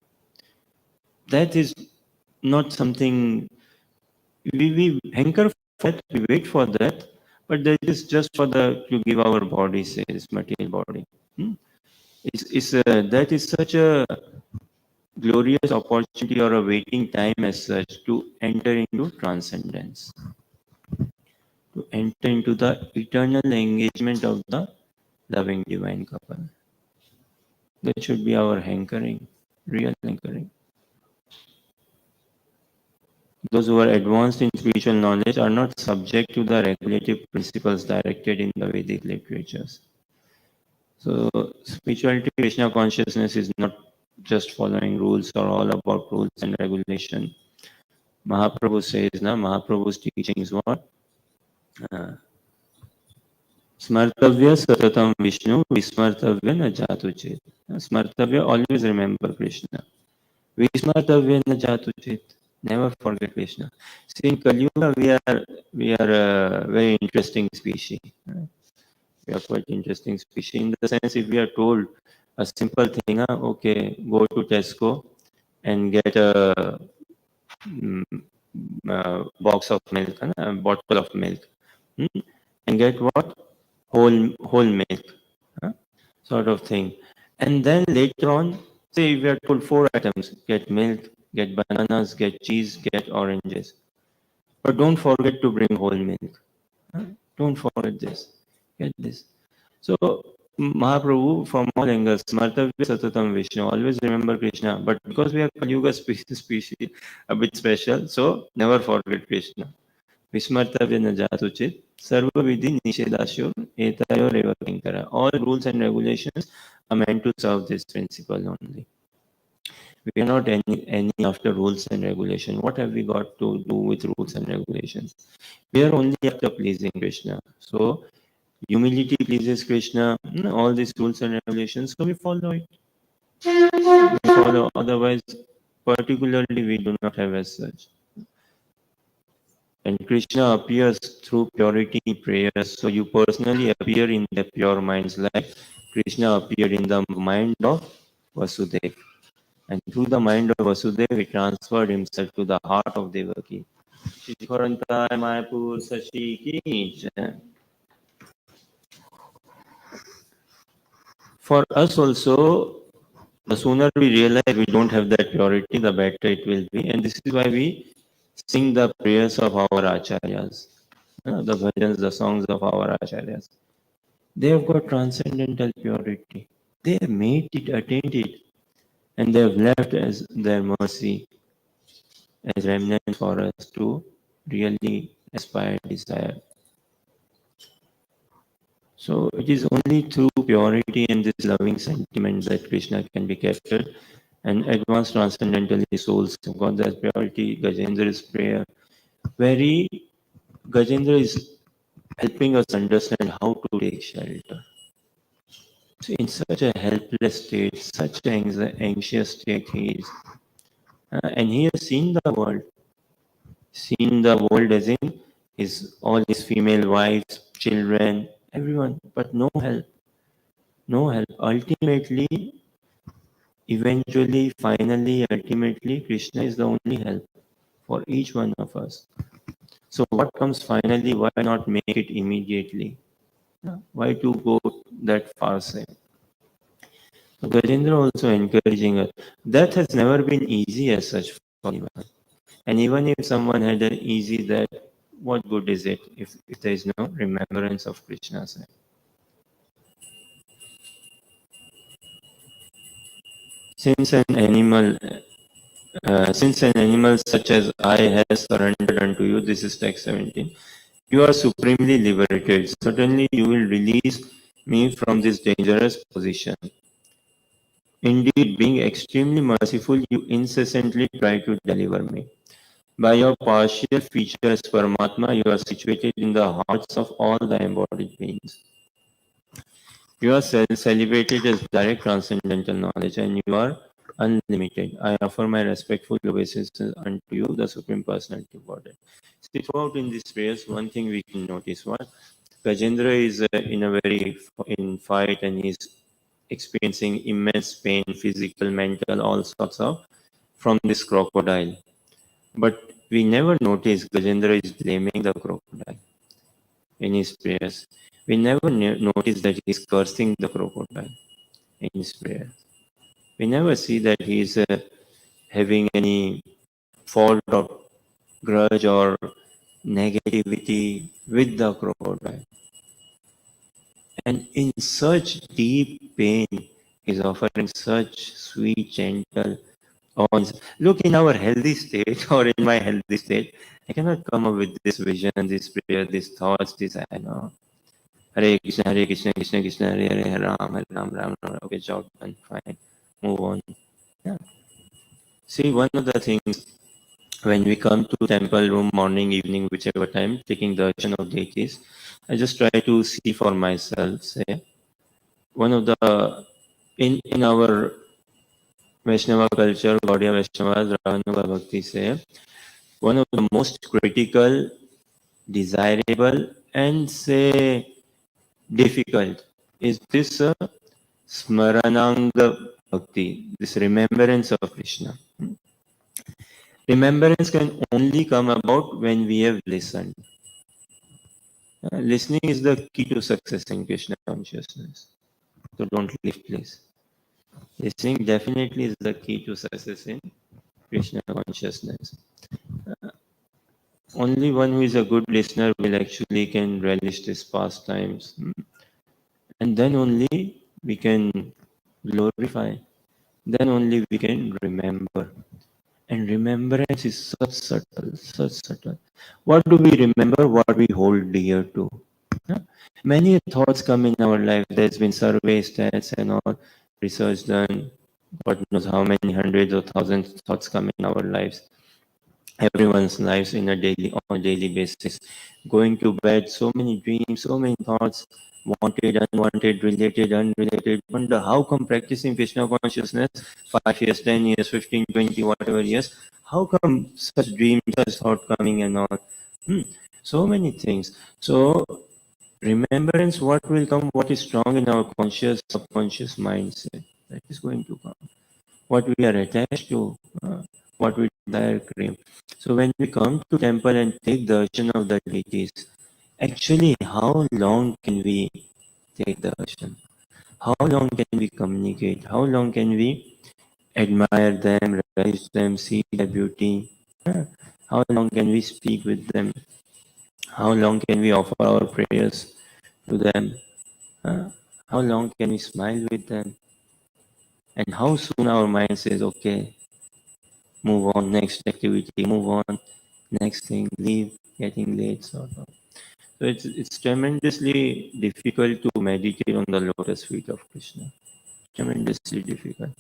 That is not something we hanker for that, we wait for that, but that is just for the to give our body, say this material body. That is such a glorious opportunity or a waiting time as such to enter into transcendence, to enter into the eternal engagement of the loving divine couple. That should be our hankering, real hankering. Those who are advanced in spiritual knowledge are not subject to the regulative principles directed in the Vedic literatures. So, spirituality, Krishna consciousness is not just following rules or all about rules and regulation. Mahaprabhu says, Mahaprabhu's teaching is what? Smartavya satatam Vishnu, vismartavya na jatu chit. Smartavya, always remember Krishna. Vismartavya na jatu chit. Never forget Krishna. See, in Kali Yuga, we are a very interesting species. We are quite interesting species in the sense if we are told a simple thing, okay, go to Tesco and get a, box of milk, a bottle of milk, and get what? Whole milk, sort of thing. And then later on, say we are told 4 items: get milk, get bananas, get cheese, get oranges. But don't forget to bring whole milk. Don't forget this. Get this. So Mahaprabhu from all angles, Smartavya Satatam Vishnu, always remember Krishna. But because we are Kali Yuga species, a bit special, so never forget Krishna. Vismartavya na jatuchit, sarva vidhi nishedasyo, etayo reva kinkara. All rules and regulations are meant to serve this principle only. We are not any after rules and regulation. What have we got to do with rules and regulations? We are only after pleasing Krishna. So humility pleases Krishna, all these rules and regulations, so we follow it. We follow, otherwise, particularly, we do not have as such. And Krishna appears through purity prayers, so you personally appear in the pure minds, like Krishna appeared in the mind of Vasudeva. And through the mind of Vasudeva, he transferred himself to the heart of Devaki. For us also, the sooner we realize we don't have that purity, the better it will be. And this is why we sing the prayers of our acharyas, the bhajans, the songs of our acharyas. They have got transcendental purity. They have made it, attained it, and they have left as their mercy, as remnant for us to really aspire, desire. So it is only through purity and this loving sentiment that Krishna can be captured. And advanced transcendentally souls have got that purity. Gajendra's prayer. Gajendra is helping us understand how to take shelter. So in such a helpless state, such an anxious state he is. And he has seen the world as in all his female wives, children, everyone, but no help. No help. Eventually, finally, ultimately, Krishna is the only help for each one of us. So what comes finally, why not make it immediately? Why to go that far side? So Gajendra also encouraging us. Death has never been easy as such for anyone. And even if someone had an easy death, what good is it if there is no remembrance of Krishna's name? Since an animal such as I has surrendered unto you, this is text 17, you are supremely liberated. Certainly you will release me from this dangerous position. Indeed, being extremely merciful, you incessantly try to deliver me. By your partial features, Paramatma, you are situated in the hearts of all the embodied beings. You are celebrated as direct transcendental knowledge and you are unlimited. I offer my respectful obeisances unto you, the Supreme Personality of Godhead. See, throughout in these prayers, one thing we can notice what Gajendra is in a in fight and he's experiencing immense pain, physical, mental, all sorts of from this crocodile. But we never notice Gajendra is blaming the crocodile in his prayers. We never notice that he is cursing the crocodile in his prayer. We never see that he is having any fault or grudge or negativity with the crocodile. And in such deep pain, he is offering such sweet, gentle tones. Look, in our healthy state or in my healthy state, I cannot come up with this vision, this prayer, these thoughts, this I know. Hare Krishna, Krishna Krishna, Hare Hare, Hare Ram, Ram Ram. Okay, job done, fine. Move on. Yeah. See, one of the things when we come to temple room, morning, evening, whichever time, taking darshan of deities, I just try to see for myself. Say, one of the in our Vaishnava culture, Gaudiya Vaishnavas, Raganuga Bhakti say, one of the most critical, desirable, and say difficult is this Smarananga Bhakti, this remembrance of Krishna. Remembrance can only come about when we have listened. Listening is the key to success in Krishna consciousness. So don't leave, please. Listening definitely is the key to success in Krishna consciousness. Only one who is a good listener will actually can relish these pastimes. And then only we can glorify. Then only we can remember. And remembrance is such subtle, such subtle. What do we remember? What we hold dear to. Huh? Many thoughts come in our life. There's been surveys, stats, and all research done. God knows how many hundreds or thousands of thoughts come in our lives. Everyone's lives in a on a daily basis. Going to bed, so many dreams, so many thoughts, wanted, unwanted, related, unrelated. Wonder how come practicing Krishna consciousness 5 years, 10 years, 15, 20, whatever years, how come such dreams, such thought coming and all? So many things. So remembrance, what will come, what is strong in our conscious, subconscious mindset, that is going to come. What we are attached to, what we desire, crave. So when we come to temple and take darshan of the deities, actually, how long can we take darshan? How long can we communicate? How long can we admire them, relish them, see their beauty? How long can we speak with them? How long can we offer our prayers to them? How long can we smile with them? And how soon our mind says, okay, move on, next activity, move on, next thing, leave, getting late, sort of. So it's tremendously difficult to meditate on the lotus feet of Krishna. Tremendously difficult.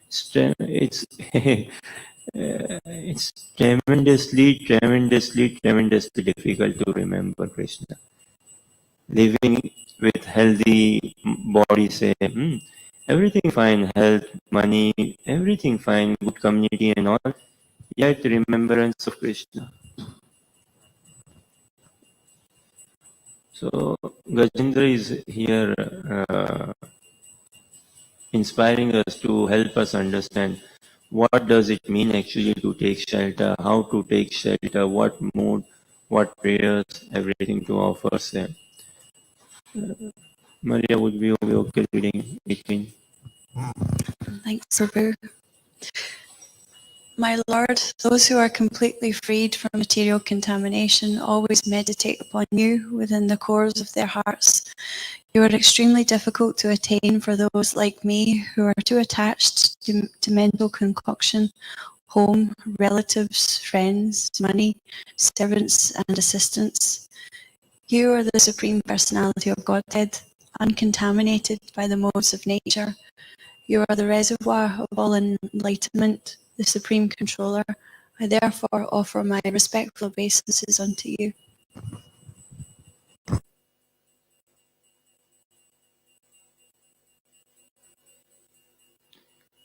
It's it's tremendously difficult to remember Krishna. Living with healthy body, say, everything fine, health, money, everything fine, good community and all, yet remembrance of Krishna. So Gajendra is here inspiring us to help us understand what does it mean actually to take shelter, how to take shelter, what mood, what prayers, everything to offer. Say. Maria, would be okay reading 18? Thanks, Prabhu. My Lord, those who are completely freed from material contamination always meditate upon you within the cores of their hearts. You are extremely difficult to attain for those like me who are too attached to mental concoction, home, relatives, friends, money, servants, and assistants. You are the Supreme Personality of Godhead, uncontaminated by the modes of nature. You are the reservoir of all enlightenment, the Supreme Controller. I therefore offer my respectful obeisances unto you.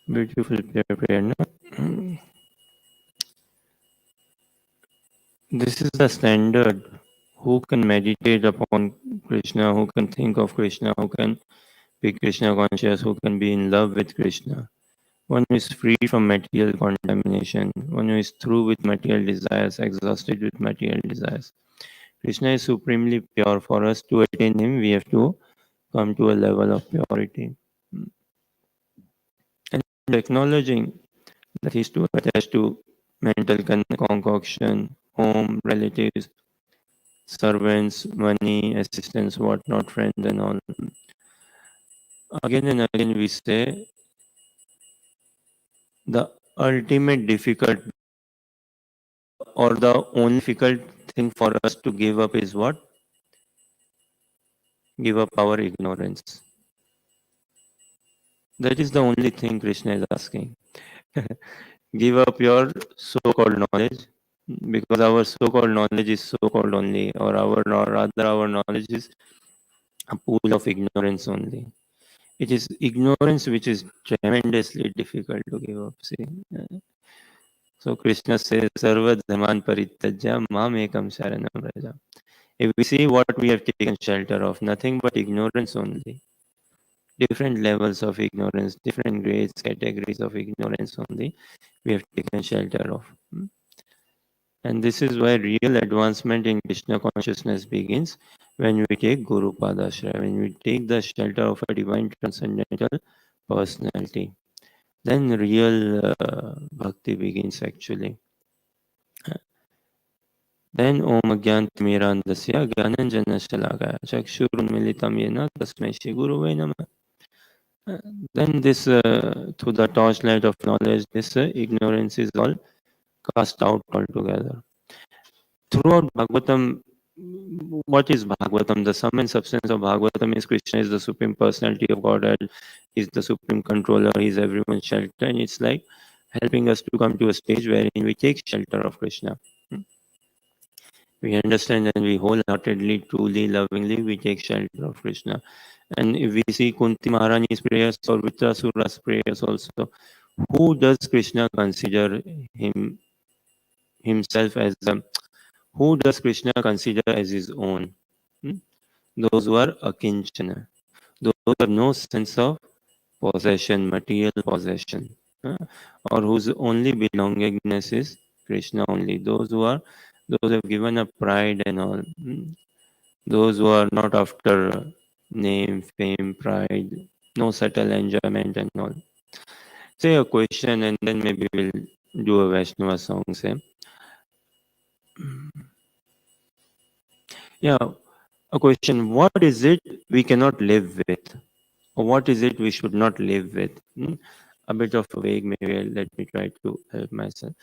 Beautiful prayer, no? This is the standard. Who can meditate upon Krishna, who can think of Krishna, who can be Krishna conscious, who can be in love with Krishna. One who is free from material contamination, one who is through with material desires, exhausted with material desires. Krishna is supremely pure. For us to attain him, we have to come to a level of purity. And acknowledging that he's too attached to mental concoction, home, relatives, servants, money, assistants, whatnot, friends, and all. Again and again, we say the ultimate difficult or the only difficult thing for us to give up is what? Give up our ignorance. That is the only thing Krishna is asking. Give up your so-called knowledge, because our so-called knowledge is so-called only, or rather our knowledge is a pool of ignorance only. It is ignorance which is tremendously difficult to give up. See, so Krishna says, "Sarva dhaman parityajya mam ekam sharanam vraja." If we see what we have taken shelter of, nothing but ignorance only. Different levels of ignorance, different grades, categories of ignorance only we have taken shelter of. And this is why real advancement in Krishna consciousness begins when we take Guru Padashraya, when we take the shelter of a divine transcendental personality. Then real bhakti begins actually. Then Om Agyantimirandasya Gyananjana Shalakaya Chakshurunmilitam Yena Tasmai Shri Guruve Namah. Then this, through the torchlight of knowledge, this ignorance is all cast out altogether. Throughout Bhagavatam, what is Bhagavatam? The sum and substance of Bhagavatam is Krishna is the Supreme Personality of Godhead, is the Supreme Controller, he is everyone's shelter, and it's like helping us to come to a stage wherein we take shelter of Krishna. We understand and we wholeheartedly, truly, lovingly, we take shelter of Krishna. And if we see Kunti Maharani's prayers or Vitrasura's prayers also, who does Krishna consider himself as who does Krishna consider as his own? Those who are akinchana, those who have no sense of possession, material possession, or whose only belongingness is Krishna only. Those who have given up pride and all. Those who are not after name, fame, pride, no subtle enjoyment and all. Say a question and then maybe we'll do a Vaishnava song. Say, yeah, a question. What is it we cannot live with? Or what is it we should not live with? A bit of a vague, maybe let me try to help myself.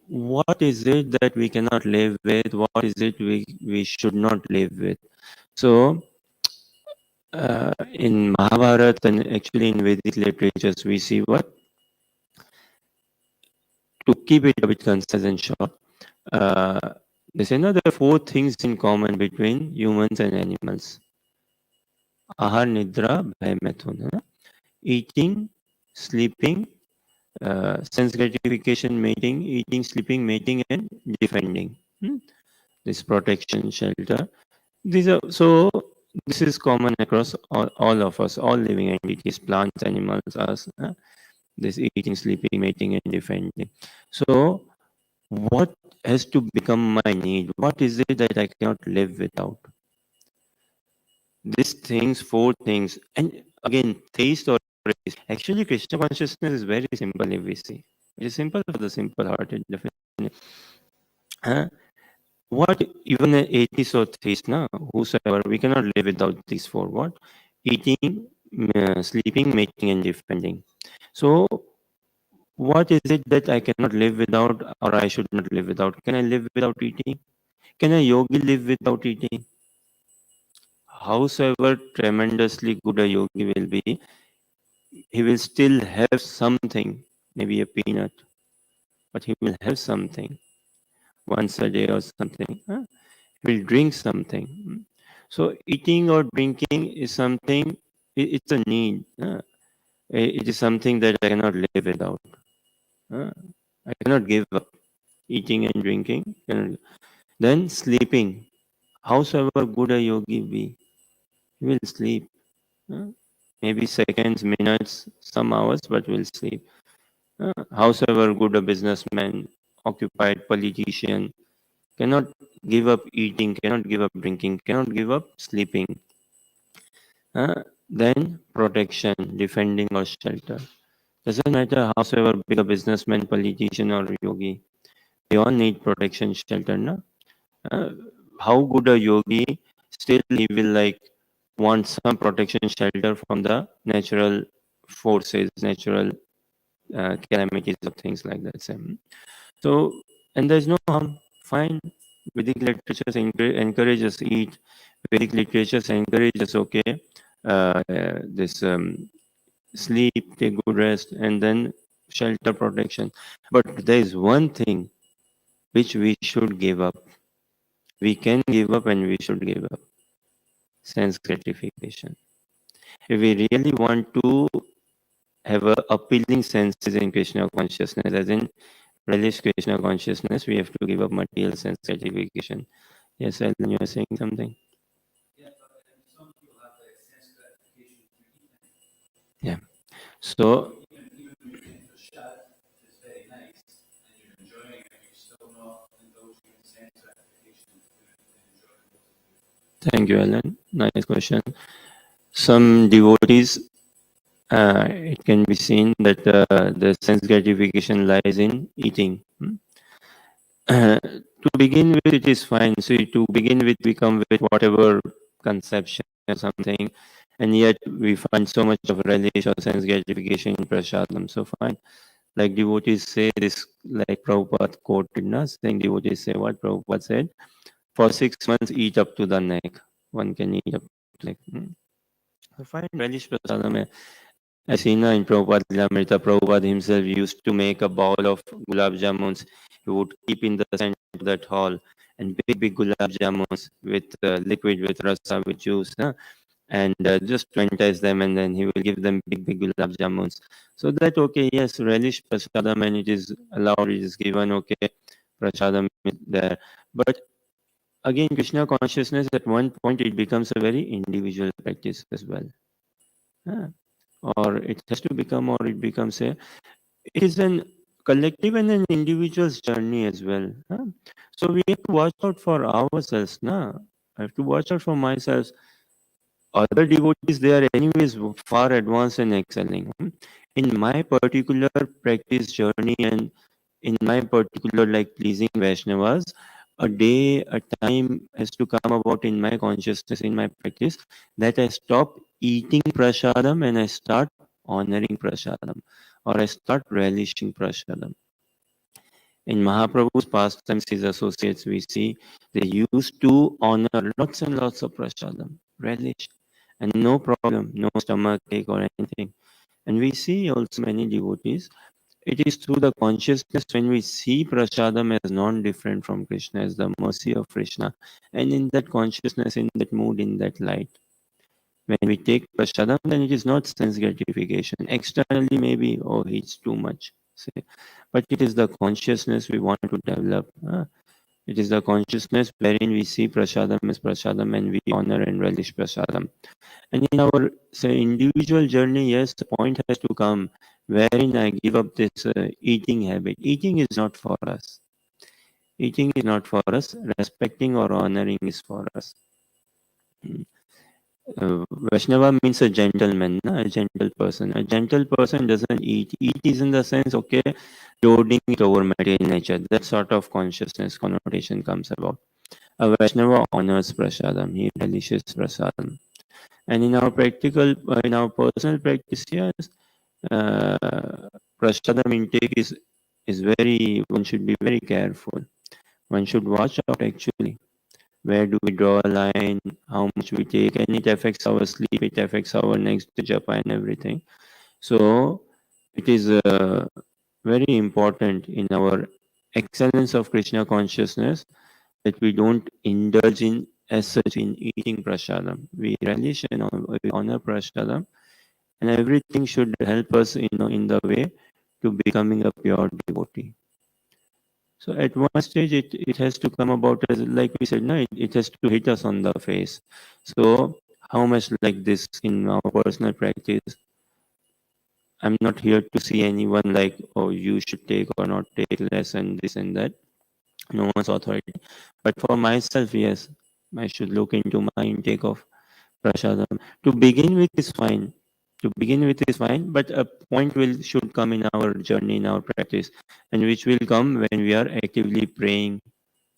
What is it that we cannot live with? What is it we should not live with? So, in Mahabharata and actually in Vedic literatures, we see what? To keep it a bit concise and short, there's another four things in common between humans and animals. Ahar, Nidra, Bhay, Methun. Eating, sleeping, sense gratification, mating, eating, sleeping, mating, and defending. This protection, shelter. These are so. this is common across all of us, all living entities, plants, animals, us. This eating, sleeping, mating, and defending. So, what has to become my need? What is it that I cannot live without? These things, four things, and again, taste or taste. Actually, Krishna consciousness is very simple if we see. It is simple for the simple-hearted, definitely. What even an atheist or theist, na, whosoever, we cannot live without these four. What? Eating, sleeping, mating, and defending. So, what is it that I cannot live without, or I should not live without? Can I live without eating? Can a yogi live without eating? Howsoever tremendously good a yogi will be, he will still have something, maybe a peanut, but he will have something once a day or something. He will drink something. So eating or drinking is something, it's a need. It is something that I cannot live without. I cannot give up eating and drinking. Then sleeping. Howsoever good a yogi be, he will sleep. Maybe seconds, minutes, some hours, but will sleep. Howsoever good a businessman, occupied politician, cannot give up eating, cannot give up drinking, cannot give up sleeping. Then protection, defending or shelter. Doesn't matter howsoever big a businessman, politician or yogi, they all need protection, shelter. Na? How good a yogi, still he will like want some protection, shelter from the natural forces, natural calamities or things like that. So, and there's no harm. Fine. Vedic literatures encourage us eat. Vedic literatures encourage us, okay, this sleep, take good rest, and then shelter, protection. But there is one thing which we should give up. We can give up and we should give up. Sense gratification. If we really want to have a appealing senses in Krishna consciousness, as in relish Krishna consciousness, we have to give up material sense gratification. Yes, Alan, you are saying something? Yeah. So, thank you, Alan. Nice question. Some devotees, it can be seen that the sense gratification lies in eating. To begin with, it is fine. So to begin with, we come with whatever conception or something, and yet we find so much of relish or sense gratification in prasadam. So fine. Like devotees say this, like Prabhupada quoted, na, saying devotees say what Prabhupada said, for 6 months eat up to the neck. One can eat up to the neck. So fine, relish prasadam. As seen in Prabhupada Lilamrita, Prabhupada himself used to make a bowl of gulab jamuns. He would keep in the center of that hall and big gulab jamuns with liquid, with rasa, with juice, and just to entice them, and then he will give them big gulab jamuns. So that, okay, yes, relish prasadam and it is allowed, it is given, okay, prasadam is there. But again, Krishna consciousness at one point it becomes a very individual practice as well. Or it has to become, or it becomes a, it is an collective and an individual's journey as well. So we have to watch out for ourselves. I have to watch out for myself. Other devotees, they are anyways far advanced and excelling. In my particular practice journey and in my particular like pleasing Vaishnavas, a day, a time has to come about in my consciousness, in my practice, that I stop eating prasadam and I start honoring prasadam, or I start relishing prasadam. In Mahaprabhu's pastimes, his associates, we see they used to honor lots and lots of prasadam, relish, and no problem, no stomach ache or anything. And we see also many devotees, it is through the consciousness when we see prasadam as non-different from Krishna, as the mercy of Krishna, and in that consciousness, in that mood, in that light. When we take prasadam, then it is not sense gratification. Externally, maybe, oh, it's too much. Say, but it is the consciousness we want to develop. It is the consciousness wherein we see prasadam as prasadam and we honor and relish prasadam. And in our individual journey, yes, the point has to come wherein I give up this eating habit. Eating is not for us. Eating is not for us. Respecting or honoring is for us. Vaishnava means a gentleman, a gentle person. A gentle person doesn't eat. Eat is in the sense, okay, loading it over material nature. That sort of consciousness connotation comes about. A Vaishnava honors prasadam. He relishes prasadam. And in our practical, in our personal practice, yes, uh, prasadam intake is very, one should be very careful. One should watch out actually. Where do we draw a line? How much we take? And it affects our sleep, it affects our next japa and everything. So it is very important in our excellence of Krishna consciousness that we don't indulge in as such in eating prasadam. We relish and we honor prasadam, and everything should help us in the way to becoming a pure devotee. So at one stage, it has to come about as, like we said, no, it has to hit us on the face. So how much like this in our personal practice? I'm not here to see anyone like, oh, you should take or not take less and this and that. No one's authority. But for myself, yes, I should look into my intake of prasadam. To begin with is fine. To begin with is fine, but a point should come in our journey, in our practice, and which will come when we are actively praying.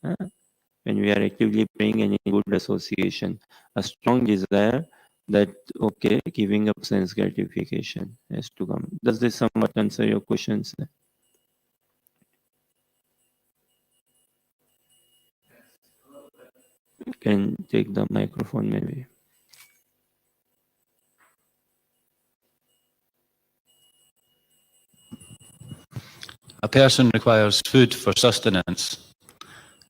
When we are actively praying and in good association, a strong desire that, okay, giving up sense gratification has to come. Does this somewhat answer your questions? You can take the microphone maybe. A person requires food for sustenance,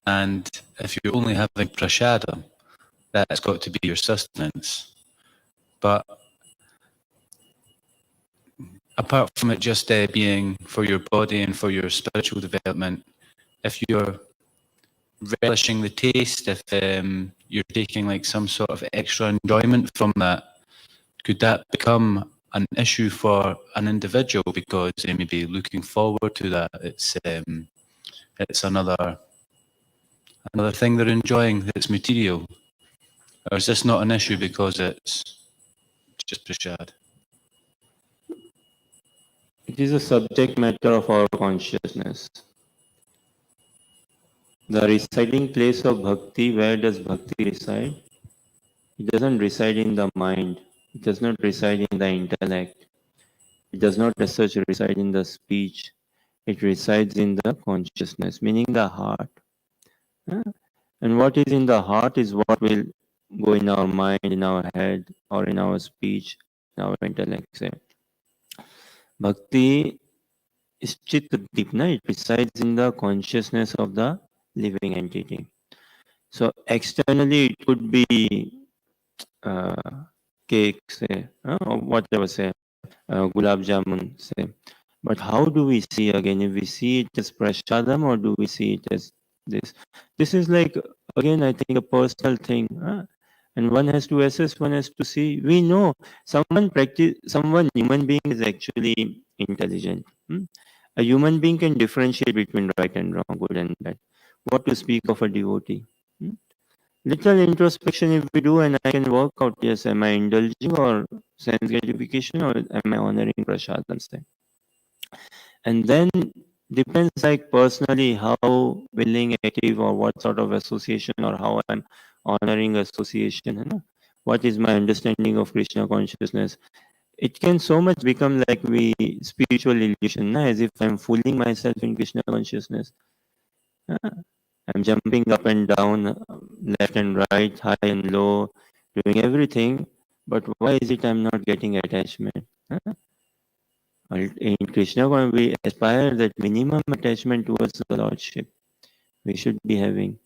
and if you're only having prasadam, that's got to be your sustenance. But apart from it just being for your body and for your spiritual development, if you're relishing the taste, if you're taking like some sort of extra enjoyment from that, could that become an issue for an individual because they may be looking forward to that? It's another thing they're enjoying that's material. Or is this not an issue because it's just prasad? It is a subject matter of our consciousness. The residing place of bhakti, where does bhakti reside? It doesn't reside in the mind. It does not reside in the intellect. It does not as such reside in the speech. It resides in the consciousness, meaning the heart. And what is in the heart is what will go in our mind, in our head, or in our speech, in our intellect. Say. Bhakti is chit dipna, it resides in the consciousness of the living entity. So externally it could be cake, say, or whatever, say, gulab jamun, say. But how do we see again? If we see it as prasadam or do we see it as this? This is like, again, I think a personal thing. And one has to assess, one has to see. We know someone human being is actually intelligent. A human being can differentiate between right and wrong, good and bad. What to speak of a devotee? Little introspection if we do, and I can work out, yes, am I indulging or sense gratification or am I honoring prasadam? And then depends like personally how willing, active, or what sort of association or how I'm honoring association. What is my understanding of Krishna consciousness? It can so much become like we spiritual illusion, as if I'm fooling myself in Krishna consciousness. I'm jumping up and down, left and right, high and low, doing everything. But why is it I'm not getting attachment? In Krishna, we aspire that minimum attachment towards the Lordship we should be having.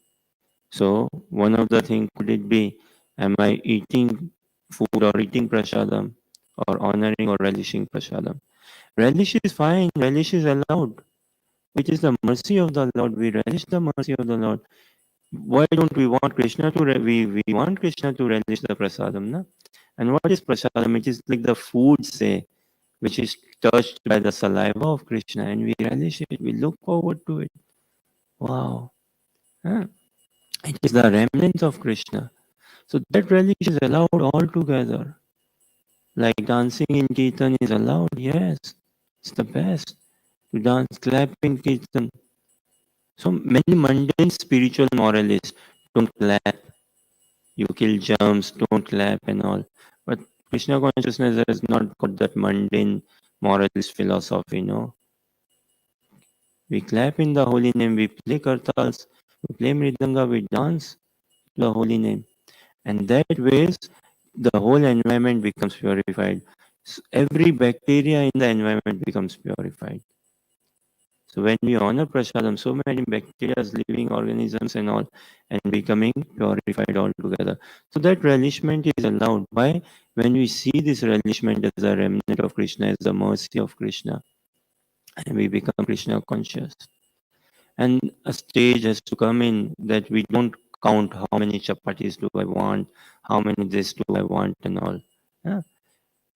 So one of the things could it be, am I eating food or eating prasadam or honoring or relishing prasadam? Relish is fine, relish is allowed. It is the mercy of the Lord. We relish the mercy of the Lord. Why don't we want Krishna to we want Krishna to relish the prasadam, na? And what is prasadam? It is like the food, say, which is touched by the saliva of Krishna, and we relish it. We look forward to it. Wow. Huh? It is the remnants of Krishna. So that relish is allowed altogether. Like dancing in Kirtan is allowed, yes. It's the best. To dance, clap in Kirtan. So many mundane spiritual moralists don't clap. You kill germs, don't clap and all. But Krishna consciousness has not got that mundane moralist philosophy, no. We clap in the holy name, we play kartals, we play mridanga, we dance the holy name. And that ways the whole environment becomes purified. So every bacteria in the environment becomes purified. So when we honor prasadam, so many bacteria, living organisms and all, and becoming purified altogether. So that relishment is allowed. Why? When we see this relishment as a remnant of Krishna, as the mercy of Krishna, and we become Krishna conscious. And a stage has to come in that we don't count how many chapatis do I want, how many this do I want and all. Yeah.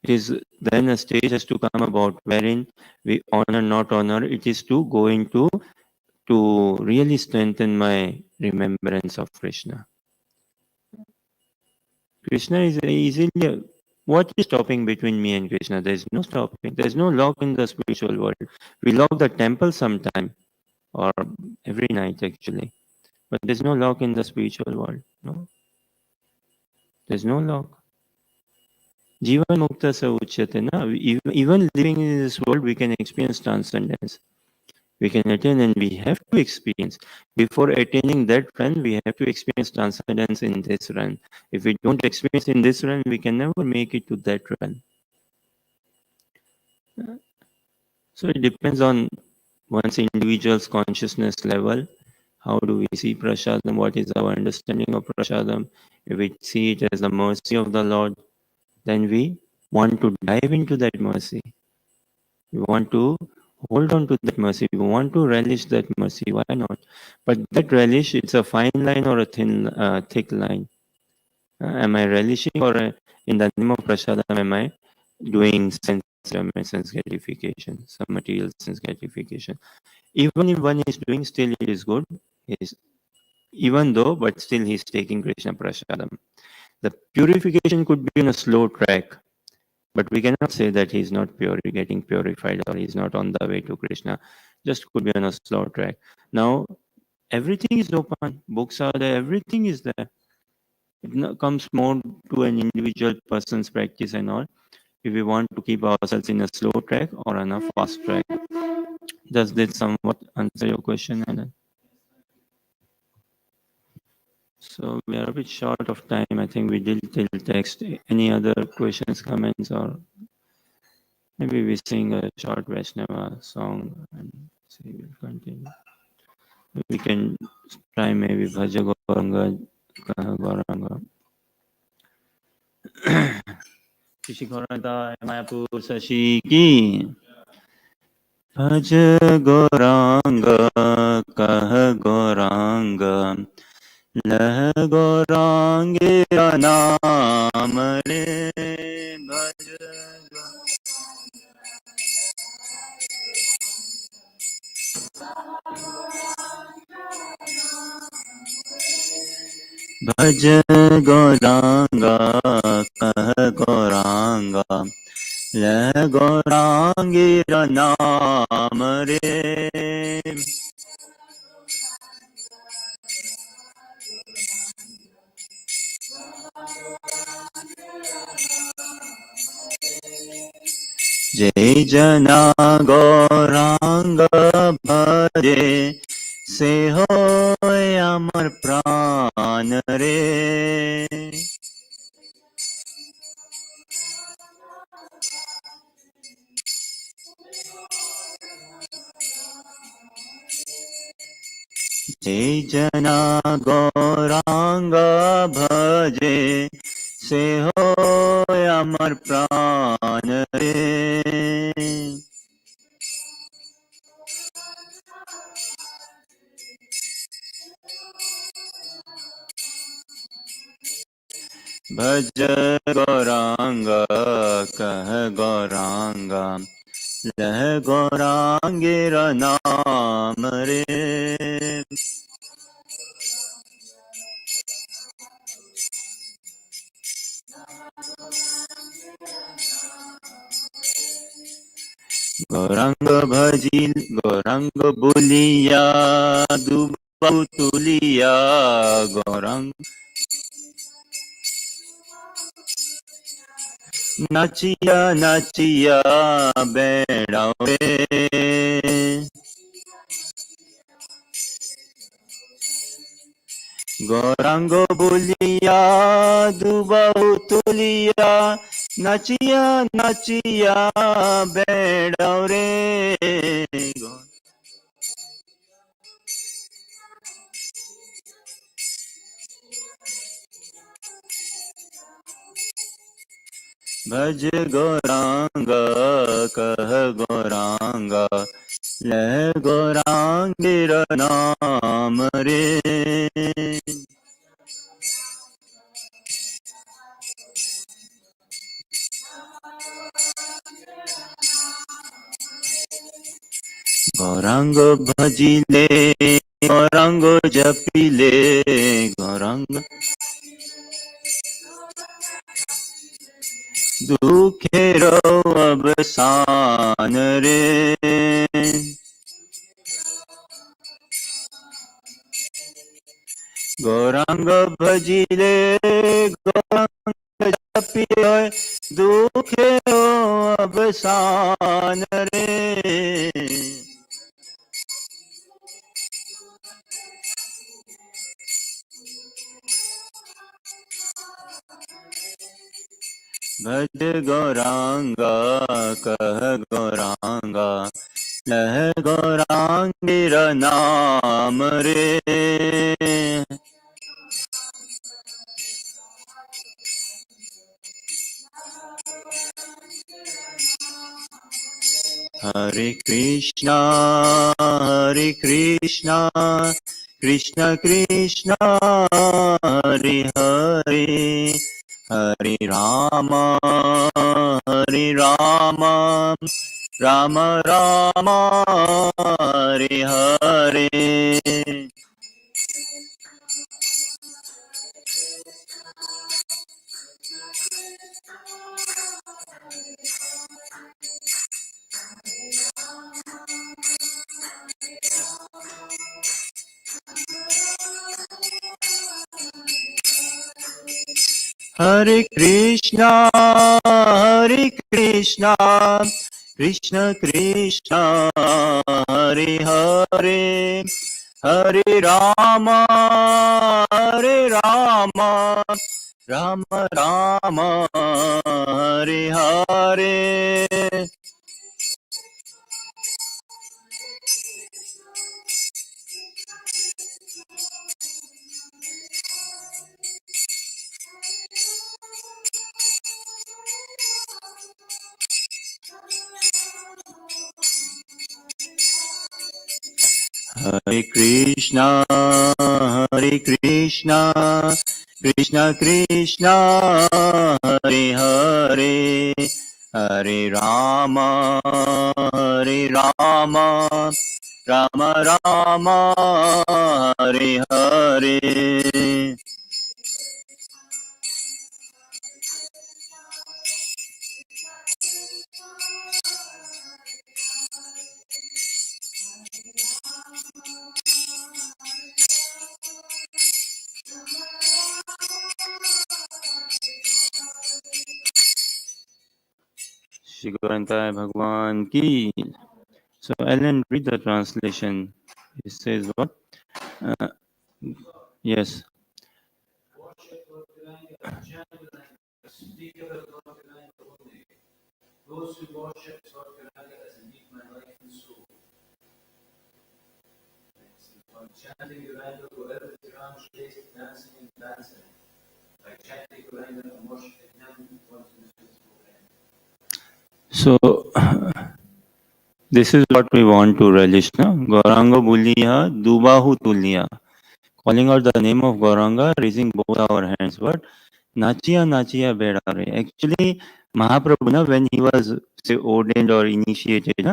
It is then a stage has to come about wherein we honor, not honor. It is to go into to really strengthen my remembrance of Krishna. Krishna is easily. What is stopping between me and Krishna? There is no stopping. There is no lock in the spiritual world. We lock the temple sometime or every night actually, but there's no lock in the spiritual world. No, there's no lock. Jivan mukta sa uchyate na. Even living in this world, we can experience transcendence. We can attain and we have to experience. Before attaining that run, we have to experience transcendence in this run. If we don't experience in this run, we can never make it to that run. So it depends on one's individual's consciousness level. How do we see prasadam? What is our understanding of prasadam? If we see it as the mercy of the Lord, then we want to dive into that mercy. We want to hold on to that mercy. We want to relish that mercy. Why not? But that relish, it's a fine line or a thick line. Am I relishing or in the name of prasadam, am I doing sense gratification, some material sense gratification? Even if one is doing, still it is good. Even though, but still he's taking Krishna prasadam. The purification could be on a slow track. But we cannot say that he's not getting purified or he's not on the way to Krishna. Just could be on a slow track. Now, everything is open. Books are there. Everything is there. It comes more to an individual person's practice and all. If we want to keep ourselves in a slow track or on a fast track. Does this somewhat answer your question, Anand? So we are a bit short of time. I think we did till text. Any other questions, comments, or maybe we sing a short Vaishnava song and see, we'll continue. We can try maybe Bhaja Gauranga, Kaha Gauranga. Kishi Gauranga, Mayapur Sashi ki. Bhaja Gauranga, Kaha Gauranga. Leh Gaurange Naam Re Bhaja भज गौरांगा कह गौरांगा लह गौरांगी नाम रे जय जना गौरांग भजे से हो अमर प्राण रे जय जना गौरांग भजे से हो अमर प्राण रे भज गौरांगा कह गौरांगा लह गौरांगेर नाम रे गौरांग भजिल गौरांग बोलिया दुबा तुलिया गौरांग नाचिया नाचिया बेड़ाओ रे गौरांग बोलिया दुबाऊ तुलिया नाचिया नाचिया बेड़ाओ रे भज गौरांगा कह गौरांगा लह गौरांगेर नाम रे गौरांग भजिले गौरांग जपिले गौरांग दुखेरो अवसान रे गौरांग भजिले गौरांग जपिले दुखेरो अवसान रे भज गौरांगा कह गौरांगा लह गौरांगेर नाम रे हरे Krishna Krishna Krishna Hare Hare Hare Ram Ram Ram Hare Hare Hare Krishna Krishna Krishna Hare Hare Hare Ram Ram Ram Hare Hare Hare Krishna Krishna Krishna Hare Hare Hare Ram Ram Ram Hare Hare Shri Gaurantaya Bhagwan ki. So Ellen, read the translation. It says what? Uh, yes. Those who worship Lord Gauranga as indeed my life and soul. By chanting Gauranga, wherever the ground shakes, dancing and dancing. By chanting Gauranga and worshiping Him, one's miserable end. So this is what we want to relish, no? Gauranga Buliya Dubahu Tuliya. Calling out the name of Gauranga, raising both our hands. What? Nachiya Nachiya Bedare. Actually, Mahaprabhu, na, when he was say ordained or initiated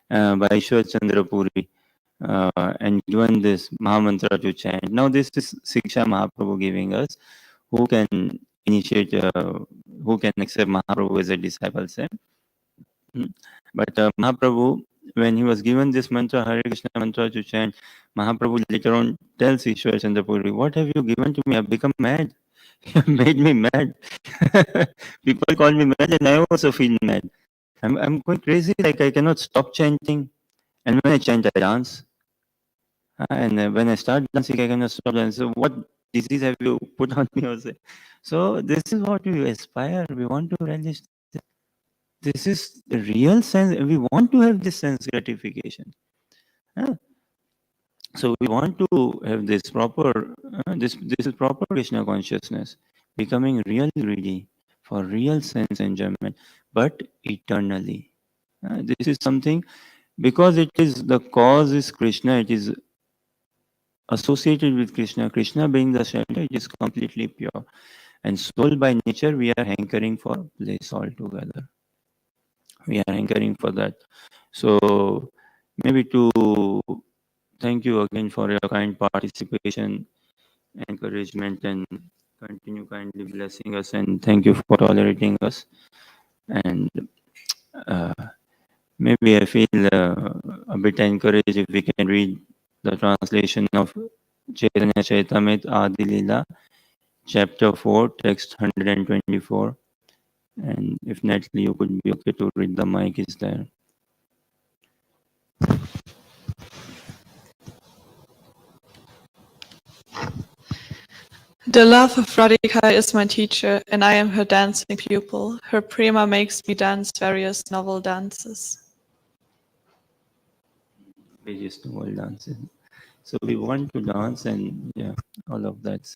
by Ishwar Chandra Puri and given this Mahamantra to chant. Now this is Siksha Mahaprabhu giving us who can initiate, who can accept Mahaprabhu as a disciple. Say. But Mahaprabhu, when he was given this mantra, Hare Krishna mantra to chant, Mahaprabhu later on tells Ishwar Chandra Puri, what have you given to me? I've become mad. You made me mad. People call me mad and I also feel mad. I'm going crazy, like I cannot stop chanting. And when I chant, I dance. And when I start dancing, I cannot stop dancing. So what disease have you put on me? Also? So this is what we aspire. We want to relish. This is the real sense. We want to have this sense gratification. So we want to have this proper, this is proper Krishna consciousness, becoming real greedy for real sense enjoyment, but eternally. This is something, because it is the cause is Krishna, it is associated with Krishna. Krishna being the shelter, it is completely pure. And soul by nature, we are hankering for bliss altogether. We are hankering for that. So maybe to thank you again for your kind participation, encouragement, and continue kindly blessing us. And thank you for tolerating us. And uh, maybe I feel a bit encouraged if we can read the translation of Chaitanya Chaitamrit Adi Leela, chapter 4, text 124. And if Natalie, you could be okay to read, the mic is there. The love of Radhika is my teacher, and I am her dancing pupil. Her prema makes me dance various novel dances. Various novel dances. So we want to dance, and yeah, all of that.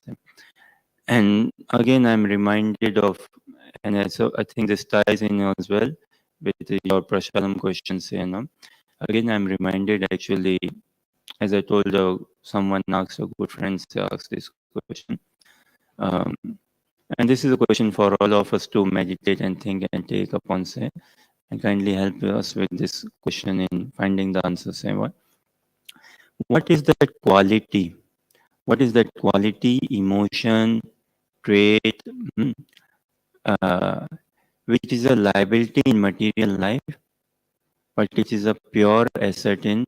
And again, I'm reminded of, and also I think this ties in as well with your Prashalam questions. Again, I'm reminded actually, as I told someone asked, a good friend asked this question. And this is a question for all of us to meditate and think and take upon, say, and kindly help us with this question in finding the answer. Say, what is that quality? What is that quality, emotion, trait, which is a liability in material life, but it is a pure asset in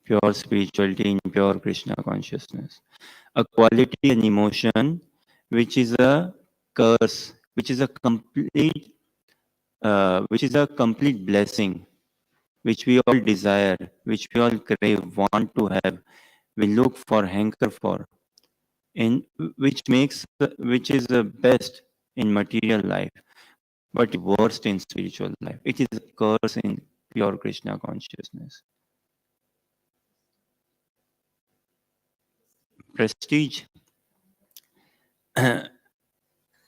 pure spirituality, in pure Krishna consciousness? A quality and emotion which is a curse, which is a complete blessing, which we all desire, which we all crave, want to have, we look for, hanker for, in which is the best in material life, but worst in spiritual life. It is a curse in pure Krishna consciousness. Prestige.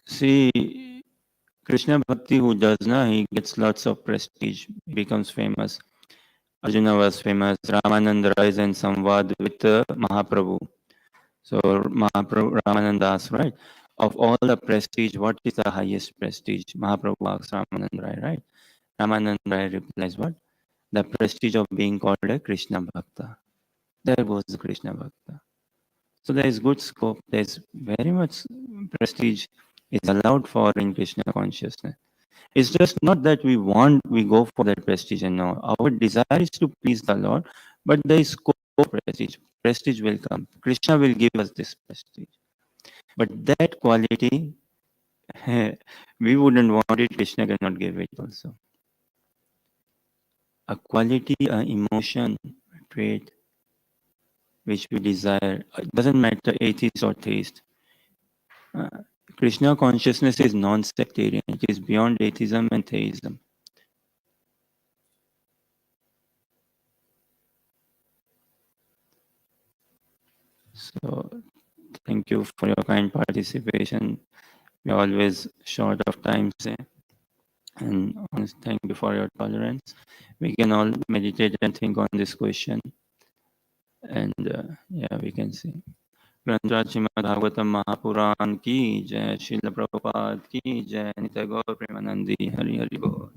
See, Krishna Bhakti who does na, he gets lots of prestige, he becomes famous. Arjuna was famous, Ramananda rise and samvad with Mahaprabhu. So Mahaprabhu, Ramananda asks, right, of all the prestige, what is the highest prestige? Mahaprabhu asks Ramananda Rai, right? Ramananda Rai replies, what? The prestige of being called a Krishna Bhakta. There goes the Krishna Bhakta. So there is good scope, there is very much prestige is allowed for in Krishna consciousness. It's just not that we go for that prestige and no. Our desire is to please the Lord, but there is scope for prestige. Prestige will come. Krishna will give us this prestige. But that quality, we wouldn't want it, Krishna cannot give it also. A quality, an emotion, a trait, which we desire. It doesn't matter atheist or theist. Krishna consciousness is non-sectarian. It is beyond atheism and theism. So thank you for your kind participation. We are always short of time, say. And thank you for your tolerance. We can all meditate and think on this question. And yeah, we can see. ग्रंथराज Shrimad Bhagavatam Mahapuran की जय, श्रील प्रभुपाद की जय, नित्य गौर प्रेमानंदी हरि हरि बोल।